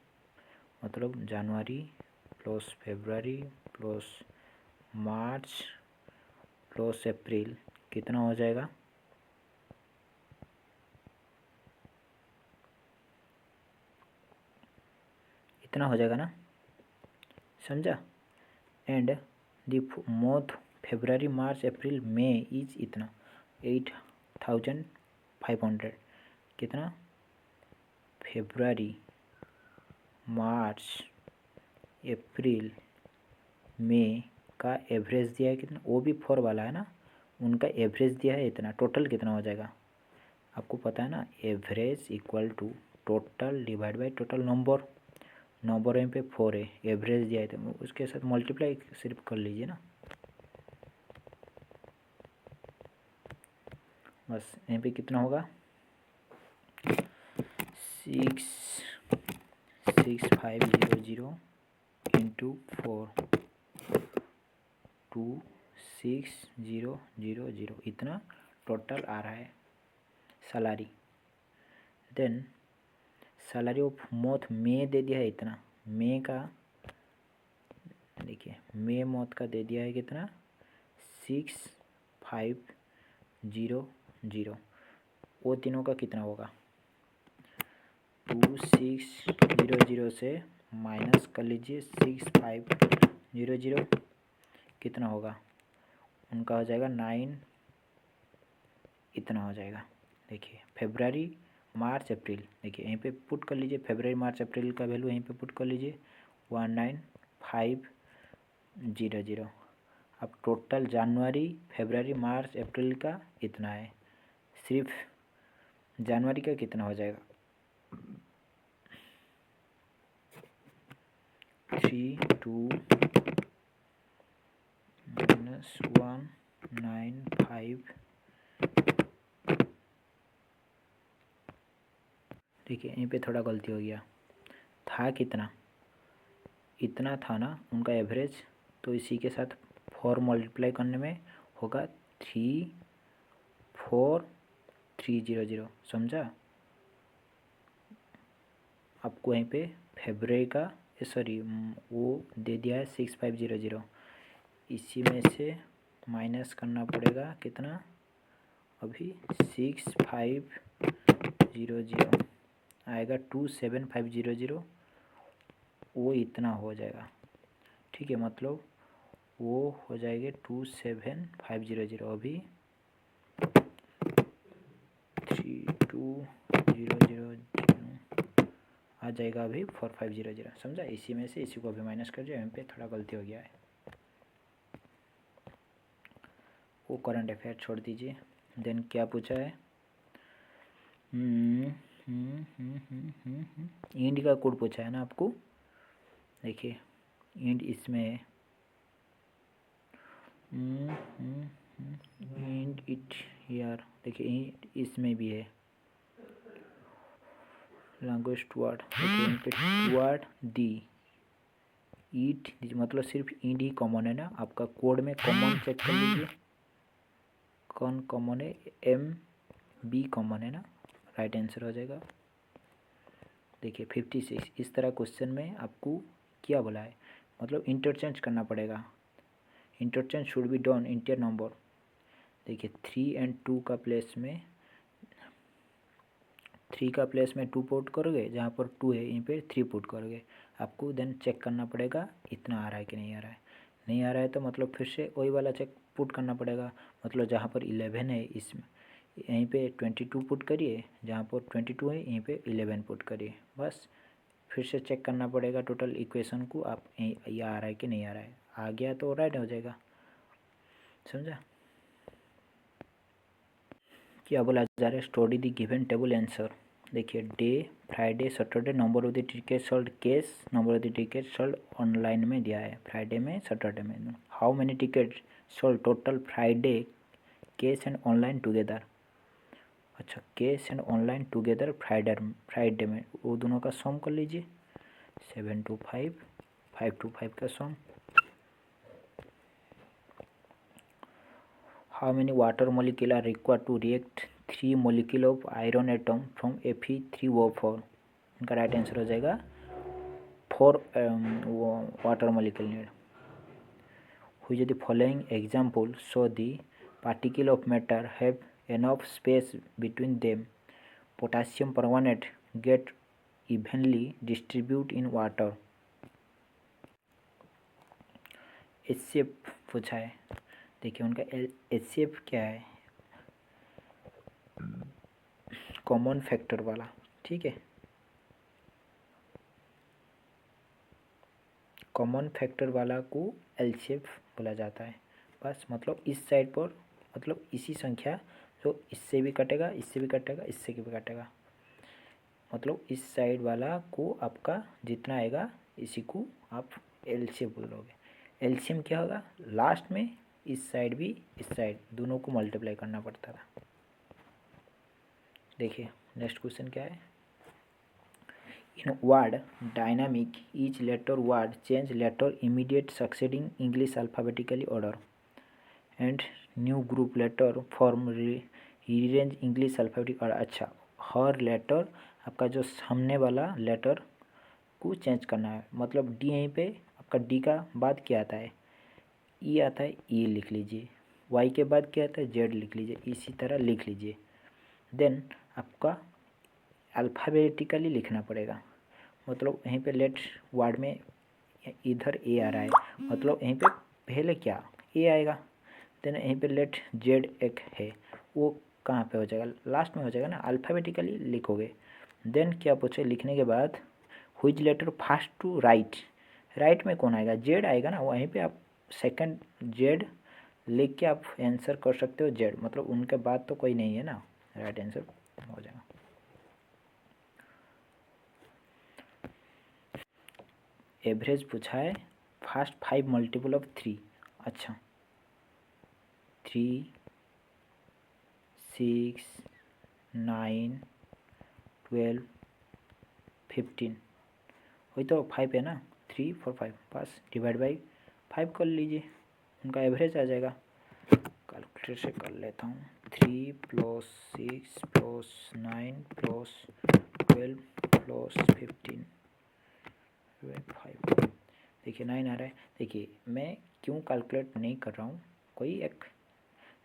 मतलब जनवरी प्लस फरवरी प्लस मार्च प्लस अप्रैल कितना हो जाएगा, इतना हो जाएगा ना, समझा। And the month February March April may is इतना 8500, कितना फरवरी मार्च अप्रैल मे का एवरेज दिया है कितना, वो भी 4 वाला है ना, उनका एवरेज दिया है इतना, टोटल कितना हो जाएगा आपको पता है ना, average equal to total divide by total number यहाँ पे 4 है, एवरेज दिया है तो उसके साथ मल्टीप्लाई सिर्फ कर लीजिए ना, बस यहाँ पे कितना होगा 6500 इंटू 4 26000 इतना टोटल आ रहा है salary. Then salary of month May दे दिया है इतना, मे का देखिए मे मंथ का दे दिया है कितना 6500, वो तीनों का कितना होगा 2600 से माइनस कर लीजिए 6500, कितना होगा उनका हो जाएगा 9, इतना हो जाएगा। देखिए फरवरी मार्च अप्रैल, देखिए यहीं पे पुट कर लीजिए, फरवरी मार्च अप्रैल का वैल्यू यहीं पे पुट कर लीजिए 19500। अब टोटल जनवरी फरवरी मार्च अप्रैल का इतना है, सिर्फ जनवरी का कितना हो जाएगा 32 - 195 देखिए यहीं पे थोड़ा गलती हो गया, था कितना, इतना था ना उनका एवरेज, तो इसी के साथ 4 मल्टीप्लाई करने में होगा 34300, समझा। आपको यहीं पे फरवरी का सॉरी वो दे दिया है 6500, इसी में से माइनस करना पड़ेगा कितना, अभी 6500 आएगा 27500, वो इतना हो जाएगा, ठीक है। मतलब वो हो जाएगा 27500, अभी 3200 आ जाएगा अभी 4500, समझा। इसी में से इसी को अभी माइनस कर दिया, यहाँ पे थोड़ा गलती हो गया है, वो करंट अफेयर छोड़ दीजिए। देन क्या पूछा है, इंड का कोड पूछा है ना आपको। देखिए इंड इसमें है, इंड इट यार, देखिए इंड इसमें भी है, लैंग्वेज टुवर्ड, देखिए यहाँ पे टुवर्ड दी ईट, मतलब सिर्फ इंड ही कॉमन है ना, आपका कोड में कॉमन चेक कर लीजिए, कौन कॉमन है, एम बी कॉमन है ना, राइट आंसर हो जाएगा। देखिए 56, इस तरह क्वेश्चन में आपको क्या बोला है, मतलब इंटरचेंज करना पड़ेगा, interchange should be done entire number. देखिए 3 और 2 का प्लेस में 3 का प्लेस में 2 पुट करोगे, जहाँ पर 2 है यहीं पे 3 पुट करोगे, आपको देन चेक करना पड़ेगा इतना आ रहा है कि नहीं आ रहा है, नहीं आ रहा है तो मतलब फिर से वही वाला चेक पुट करना पड़ेगा, मतलब जहाँ पर 11 है इसमें यहीं पे 22 पुट करिए, जहाँ पर 22 है यहीं पे 11 पुट करिए, बस फिर से चेक करना पड़ेगा टोटल इक्वेशन को, आप ये आ रहा है कि नहीं आ रहा है, आ गया तो राइट हो जाएगा, समझा। क्या बोला जा रहा है, study the given table answer. देखिए day, Friday, Saturday, number of the ticket sold cash, number of the ticket sold online में दिया है, फ्राइडे में सैटरडे में। How many ticket sold total Friday cash and online together. अच्छा cash and online together Friday में, वो दोनों का सम कर लीजिए, 725 525 का सम। How many water molecules are required to react 3 molecule of iron atom from Fe3O4? इनका राइट आंसर हो जाएगा 4 water molecule need. Which of the following example show the particle of matter have enough space between them? Potassium permanganate get evenly distribute in water. HCF पूछा है, देखिए उनका HCF क्या है, common factor वाला, ठीक है, कॉमन फैक्टर वाला को एलसीएफ बोला जाता है, बस मतलब इस साइड पर, मतलब इसी संख्या जो इससे भी कटेगा, इससे भी कटेगा, इससे भी कटेगा, मतलब इस साइड वाला को आपका जितना आएगा इसी को आप एलसीएफ बोलोगे। एलसीएम क्या होगा, लास्ट में इस साइड भी इस साइड दोनों को मल्टीप्लाई करना पड़ता था। देखिए नेक्स्ट क्वेश्चन क्या है, इन word dynamic each letter word change letter immediate succeeding English alphabetically order and new group letter form rearrange English alphabetic order। अच्छा हर लेटर आपका जो सामने वाला लेटर को चेंज करना है, मतलब डी यहीं पे आपका डी का बाद क्या आता है, ई आता है, ई लिख लीजिए, वाई के बाद क्या आता है, जेड लिख लीजिए, इसी तरह लिख लीजिए। देन आपका अल्फ़ाबेटिकली लिखना पड़ेगा, मतलब यहीं पे लेट वर्ड में इधर ए आ रहा है, मतलब यहीं पे पहले क्या ए आएगा, देन यहीं पे लेट जेड एक है, वो कहाँ पे हो जाएगा, लास्ट में हो जाएगा ना, अल्फ़ाबेटिकली लिखोगे। देन क्या पूछे, लिखने के बाद which is letter first to right, right में कौन आएगा, जेड आएगा ना, वहीं पे आप सेकंड जेड लिख के आप आंसर कर सकते हो, जेड मतलब उनके बाद तो कोई नहीं है ना, राइट आंसर हो जाएगा। एवरेज पूछा है, फास्ट 5 मल्टीपल ऑफ 3, अच्छा 3 6 9 12 15, वही तो 5 है ना, 3 4 5, बस डिवाइड बाई 5 कर लीजिए, उनका एवरेज आ जाएगा। कैलकुलेटर से कर लेता हूँ, 3 + 6 + 9 + 12 + 15 5। देखिए 9 आ रहा है। देखिए मैं क्यों कैलकुलेट नहीं कर रहा हूँ, कोई एक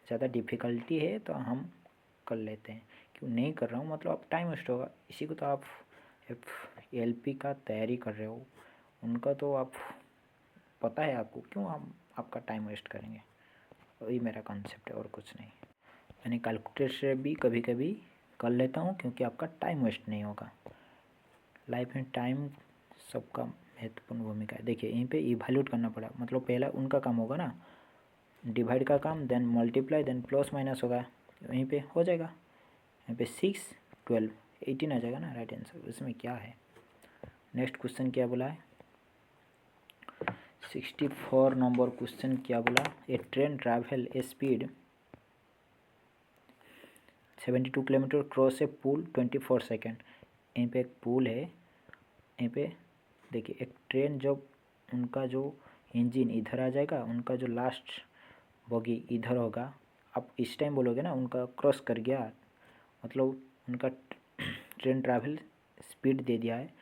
ज़्यादा डिफ़िकल्टी है तो हम कर लेते हैं, क्यों नहीं कर रहा हूँ मतलब अब टाइम वेस्ट होगा। इसी को तो आप LP का तैयारी कर रहे हो, उनका तो आप पता है आपको, क्यों हम आपका टाइम वेस्ट करेंगे, वही मेरा कॉन्सेप्ट है और कुछ नहीं। मैंने कैलकुलेटर से भी कभी कभी कर लेता हूँ क्योंकि आपका टाइम वेस्ट नहीं होगा। लाइफ में टाइम सबका महत्वपूर्ण भूमिका है। देखिए यहीं पे इवैल्यूएट करना पड़ा, मतलब पहला उनका काम होगा ना, डिवाइड का काम, then multiply, then plus minus होगा, वहीं पे हो जाएगा। यहाँ पे 6 12 18 आ जाएगा ना राइट आंसर। इसमें क्या है, नेक्स्ट क्वेश्चन क्या बोला है, 64 नंबर क्वेश्चन क्या बोला, a train travel a speed 72 kilometre cross a पुल 24 सेकेंड। यहीं पे एक पुल है, यहीं पे देखिए एक ट्रेन जब उनका जो इंजन इधर आ जाएगा, उनका जो लास्ट बॉगी इधर होगा, आप इस टाइम बोलोगे ना उनका क्रॉस कर गया, मतलब उनका ट्रेन ट्रैवल स्पीड दे दिया है,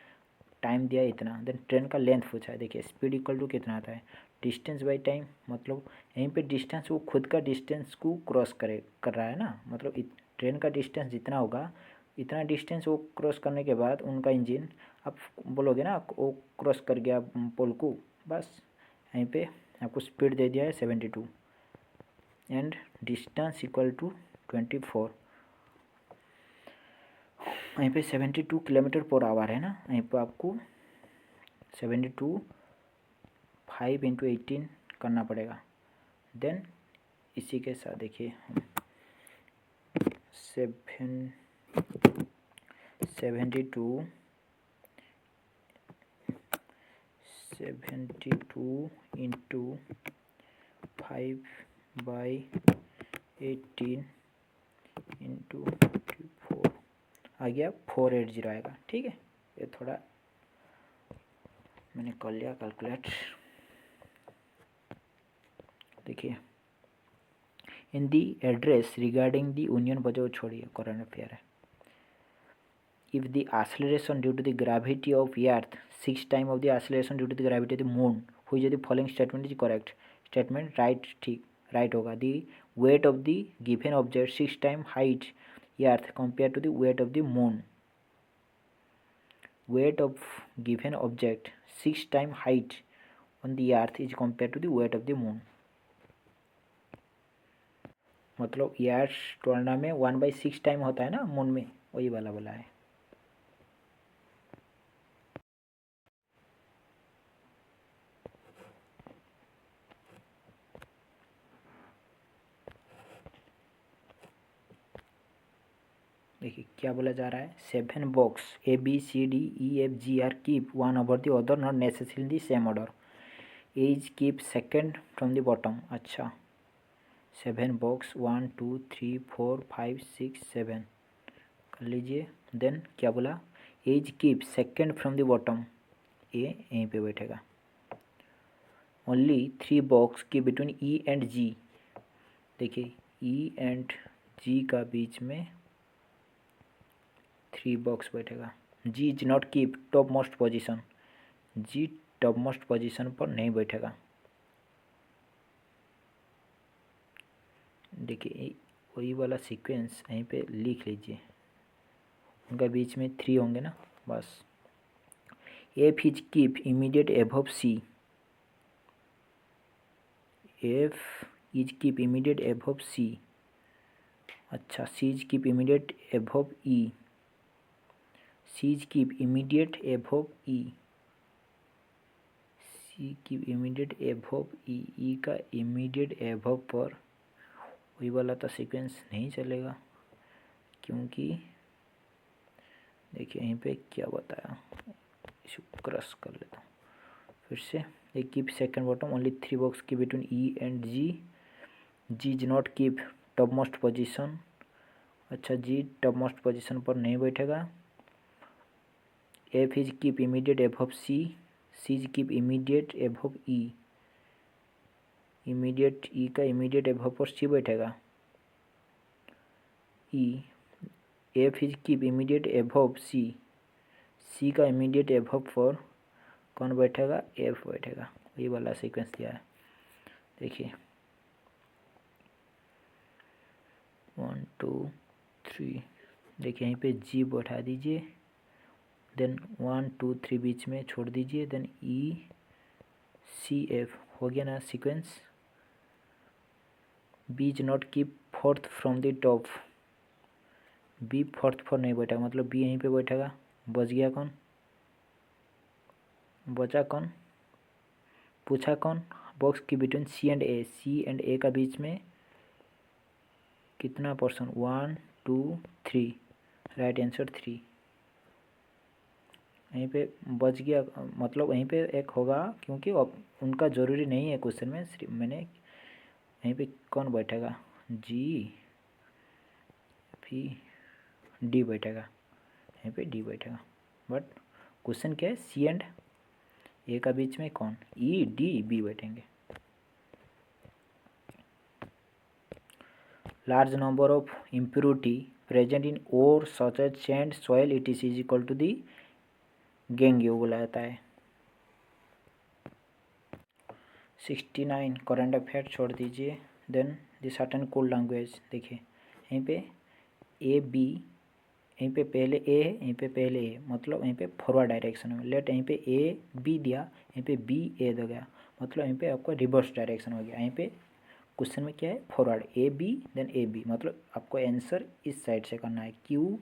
टाइम दिया है इतना, देन ट्रेन का लेंथ पूछा है। देखिए स्पीड इक्वल टू कितना आता है, डिस्टेंस बाई टाइम, मतलब यहीं पे डिस्टेंस वो खुद का डिस्टेंस को क्रॉस कर रहा है ना, मतलब ट्रेन का डिस्टेंस जितना होगा इतना डिस्टेंस वो क्रॉस करने के बाद उनका इंजन, आप बोलोगे ना वो क्रॉस कर गया पोल को, बस यहीं पे आपको स्पीड दे दिया है 72 एंड डिस्टेंस इक्वल टू 24। यहीं पे 72 किलोमीटर पर आवर है ना, यहीं पर आपको 72 5 × 18 करना पड़ेगा। देन इसी के साथ देखिए 72 × 5/18 × 24 आ गया 480 आएगा। ठीक है, ये थोड़ा मैंने कर लिया कैलकुलेट। देखिए in the address regarding the union बजाओ छोड़िए, करंट अफेयर है। If the acceleration due to the gravity of earth 6 times of the acceleration due to the gravity of the moon, which of the following statement is correct? Statement right, ठीक right होगा। The weight of the given object 6 times height earth compared to the weight of the moon. Weight of given object 6 times height on the earth is compared to the weight of the moon. मतलब अर्थ तुलना में 1/6 time होता है ना moon में, वही वाला बोला है। देखिए क्या बोला जा रहा है, 7 box ABCDEFG are keep one over the other not necessary in the same order, as keep second from the bottom. अच्छा 7 बॉक्स 1 2 3 4 5 6 7 कर लीजिए। देन क्या बोला, as keep second from the bottom, A यहीं पे बैठेगा। ओनली 3 बॉक्स की between E and G, देखिए E एंड G का बीच में 3 बॉक्स बैठेगा। G is not keep top most position, G top most position पर नहीं बैठेगा। देखिए वही वाला सीक्वेंस यहीं पे लिख लीजिए, उनका बीच में 3 होंगे ना, बस। F is keep immediate above C, F is keep immediate above C। अच्छा C is keep immediate above E, C is keep immediate above E, C keep immediate above E, E का इमीडिएट एबव पर वही वाला तो sequence नहीं चलेगा, क्योंकि देखिए यहीं पे क्या बताया, इसे क्रॉस कर लेता हूँ फिर से। A keep second bottom only 3 box की between E and G, G is not keep top most position. अच्छा G टॉप मोस्ट पोजिशन पर नहीं बैठेगा, F is keep immediate above C, C is keep immediate above E, immediate E का immediate above पर C बैठेगा E, F is keep immediate above C, C का immediate above पर कौन बैठेगा, एफ बैठेगा। ये वाला सीक्वेंस दिया है, देखिए 1 2 3, देखिए यहीं पे जी बैठा दीजिए, देन 1 2 3 बीच में छोड़ दीजिए, देन ई सी एफ, हो गया ना sequence. B is not keep fourth from the top, B fourth पर नहीं बैठा, मतलब बी यहीं पे बैठेगा। बच गया कौन, बचा कौन, पूछा कौन, बॉक्स की between C and A, C and A का बीच में कितना पर्सन, 1 2 3, राइट आंसर 3। यहीं पे बच गया, मतलब वहीं पे एक होगा, क्योंकि उनका ज़रूरी नहीं है क्वेश्चन में, सिर्फ मैंने यहीं पे कौन बैठेगा, जी भी डी बैठेगा, यहीं पे डी बैठेगा। बट क्वेश्चन क्या है, सी एंड ए का बीच में कौन, ई डी बी बैठेंगे। Large number of impurity present in ore such as sand soil it is equal to the gangue बोला जाता है। 69 करंट अफेयर छोड़ दीजिए, then the certain code language, देखिए यहीं पे ए बी, यहीं पे पहले ए है, यहीं पे पहले ए, मतलब यहीं पे फॉरवर्ड डायरेक्शन में, लेट यहीं पे ए बी दिया, यहीं पे बी ए दे गया, मतलब यहीं पे आपको रिवर्स डायरेक्शन हो गया। यहीं पे क्वेश्चन में क्या है, forward A B then A B, मतलब आपको आंसर इस साइड से करना है। क्यू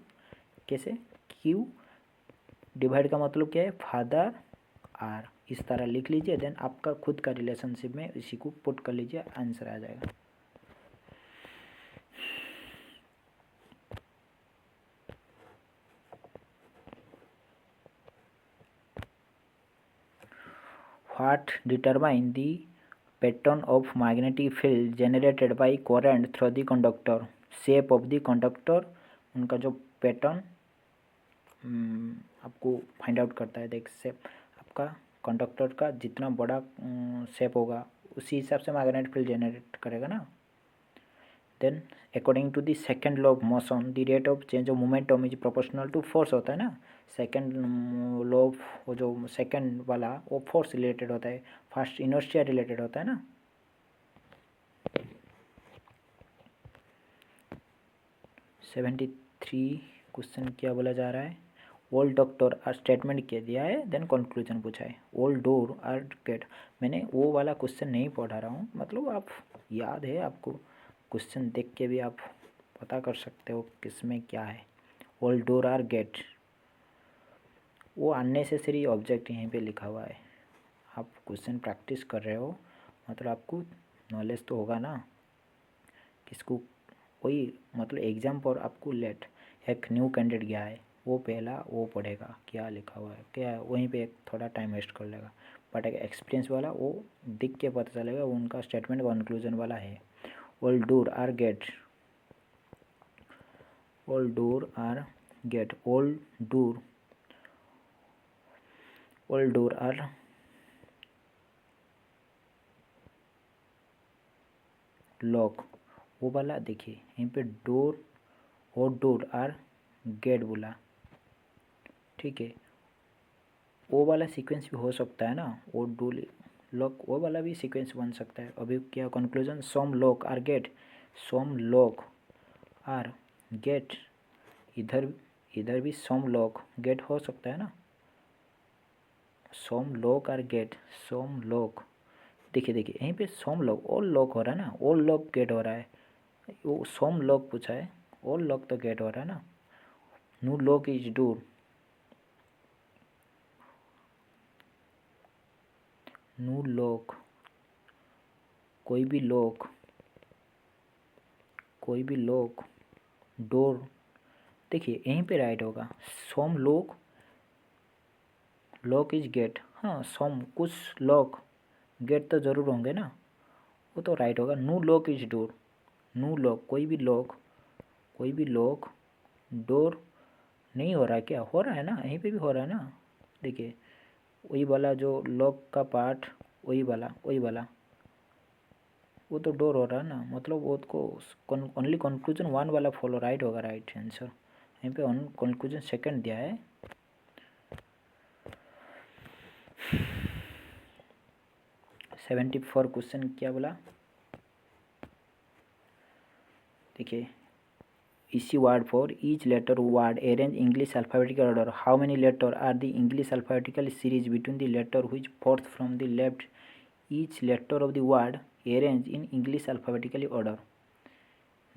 कैसे, क्यू डिवाइड का मतलब क्या है, फादर आर, इस तरह लिख लीजिए, देन आपका खुद का रिलेशनशिप में इसी को पुट कर लीजिए, आंसर आ जाएगा। What determine the pattern of magnetic field generated by current through the conductor? Shape of the conductor, उनका जो पैटर्न आपको फाइंड आउट करता है। देख शेप, आपका कंडक्टर का जितना बड़ा शेप होगा उसी हिसाब से मैग्नेटिक फील्ड जनरेट करेगा ना। Then according to the second law of motion the rate of change of momentum is proportional to force होता है ना। सेकेंड लॉ ऑफ, वो जो सेकेंड वाला वो फोर्स रिलेटेड होता है, फर्स्ट इनर्शिया रिलेटेड होता है ना। सेवेंटी थ्री क्वेश्चन क्या बोला जा रहा है, ओल्ड डॉक्टर आर स्टेटमेंट क्या दिया है, देन कंक्लूजन पूछा है। ओल्ड डोर आर गेट, मैंने वो वाला क्वेश्चन नहीं पढ़ा रहा हूँ, मतलब आप याद है आपको, क्वेश्चन देख के भी आप पता कर सकते हो किस में क्या है। ओल्ड डोर आर गेट, वो अननेसेसरी ऑब्जेक्ट यहीं पे लिखा हुआ है। आप क्वेश्चन प्रैक्टिस कर रहे हो, मतलब आपको नॉलेज तो होगा ना किसको, वही मतलब एग्जाम पर आपको लेट एक न्यू कैंडिडेट गया है, वो पहला वो पढ़ेगा क्या लिखा हुआ है क्या है, वहीं पे थोड़ा टाइम वेस्ट कर लेगा। बट एक एक्सपीरियंस वाला वो दिख के पता चलेगा, वो उनका स्टेटमेंट कंक्लूजन वाला है। All door are gate, all door are gate, all door, all door are lock, वो वाला देखिए यहीं पे डोर और डोर आर गेट बोला, ठीक है। वो वाला सीक्वेंस भी हो सकता है ना, वो डोर लॉक, वो वाला भी सीक्वेंस बन सकता है। अभी क्या conclusion, some lock are gate, some lock are gate, इधर इधर भी सम लॉक गेट हो सकता है ना, some lock are gate, some lock, देखिए देखिए यहीं पे सम लॉक, ऑल लॉक हो रहा है ना, ऑल लॉक गेट हो रहा है, वो सम लॉक पूछा है, ऑल लॉक तो गेट हो रहा है ना। No lock is door, no lock, कोई भी लॉक, कोई भी लॉक, डोर, देखिए यहीं पे राइट होगा। सम लॉक, लॉक इज गेट, हाँ सम कुछ लॉक गेट तो ज़रूर होंगे ना, वो तो राइट होगा। No lock is door, no lock कोई भी लॉक, कोई भी लॉक, डोर नहीं हो रहा क्या? हो रहा है ना, यहीं पे भी हो रहा है ना। देखिए वही वाला जो लॉक का पार्ट, वही वाला वो तो डोर हो रहा है ना, मतलब वो को ओनली कंक्लूजन 1 वाला फॉलो राइट होगा, राइट आंसर। यहीं पे कंक्लूजन सेकंड दिया है। सेवेंटी 74 क्वेश्चन क्या बोला? देखिए इसी word for each letter word arrange English alphabetical order. How many letter are the English alphabetical series between the letter which fourth from the left? Each letter of the word arranged in English alphabetically order.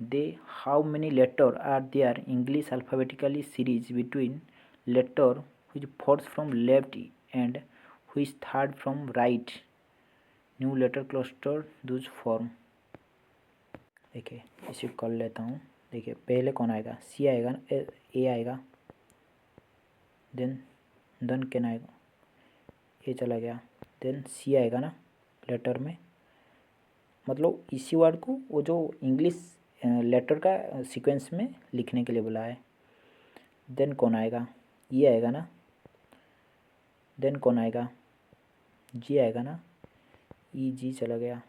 They how many letter are there English alphabetically series between letter which fourth from left and which third from right? New letter cluster those form. देखिए इसे कर लेता हूँ। देखिए पहले कौन आएगा? सी आएगा ना, ए आएगा, देन कैन आएगा, ए चला गया, देन सी आएगा ना लेटर में। मतलब इसी वर्ड को वो जो इंग्लिश लेटर का सीक्वेंस में लिखने के लिए बोला है। देन कौन आएगा? ये आएगा ना, देन कौन आएगा? जी आएगा ना, ई जी चला गया,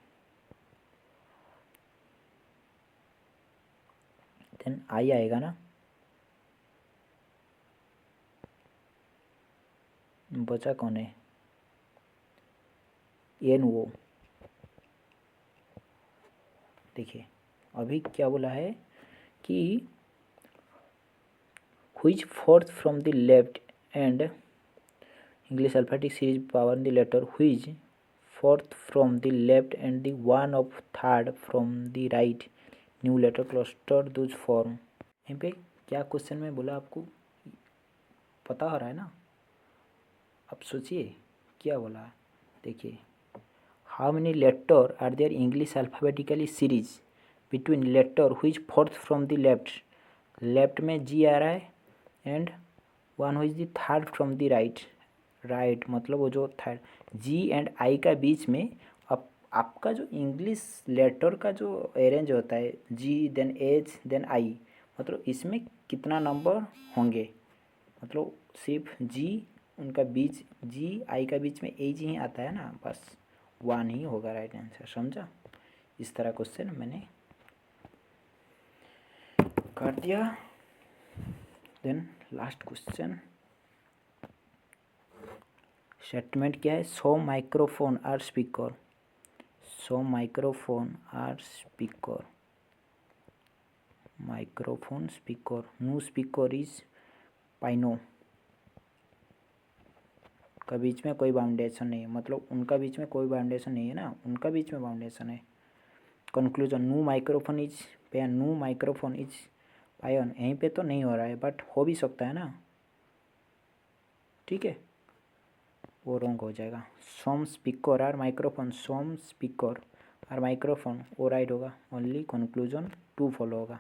देन आई आएगा ना, बचा कौन है? एन वो। देखिए अभी क्या बोला है कि which fourth from the left and English alphabetic series power the letter which fourth from the left and the one of third from the right new letter cluster those form। यहाँ पे क्या क्वेश्चन में बोला आपको पता हो रहा है ना? अब सोचिए क्या बोला है। देखिए how many letter are there English alphabetically series between letter which is fourth from the left, left में जी आ रहा है and one which is the third from the right, right मतलब वो जो थर्ड जी एंड आई का बीच में। अब आपका जो इंग्लिश लेटर का जो अरेंज होता है जी देन एच देन आई, मतलब इसमें कितना नंबर होंगे? मतलब सिर्फ जी उनका बीच, जी आई का बीच में ए जी ही आता है ना, बस वन ही होगा राइट आंसर। समझा? इस तरह क्वेश्चन मैंने कर दिया। देन लास्ट क्वेश्चन स्टेटमेंट क्या है? So microphone are speaker, so microphone are speaker, microphone speaker, no speaker is piano का बीच में कोई बाउंडेशन नहीं है, मतलब उनका बीच में कोई बाउंडेशन नहीं है ना, उनका बीच में बाउंडेशन है। Conclusion no microphone is pen, no microphone is pen, यहीं पे तो नहीं हो रहा है बट हो भी सकता है ना, ठीक है, वो रॉन्ग हो जाएगा। Some speaker are microphone, some speaker are microphone वो राइट होगा, ओनली कंक्लूजन 2 फॉलो होगा।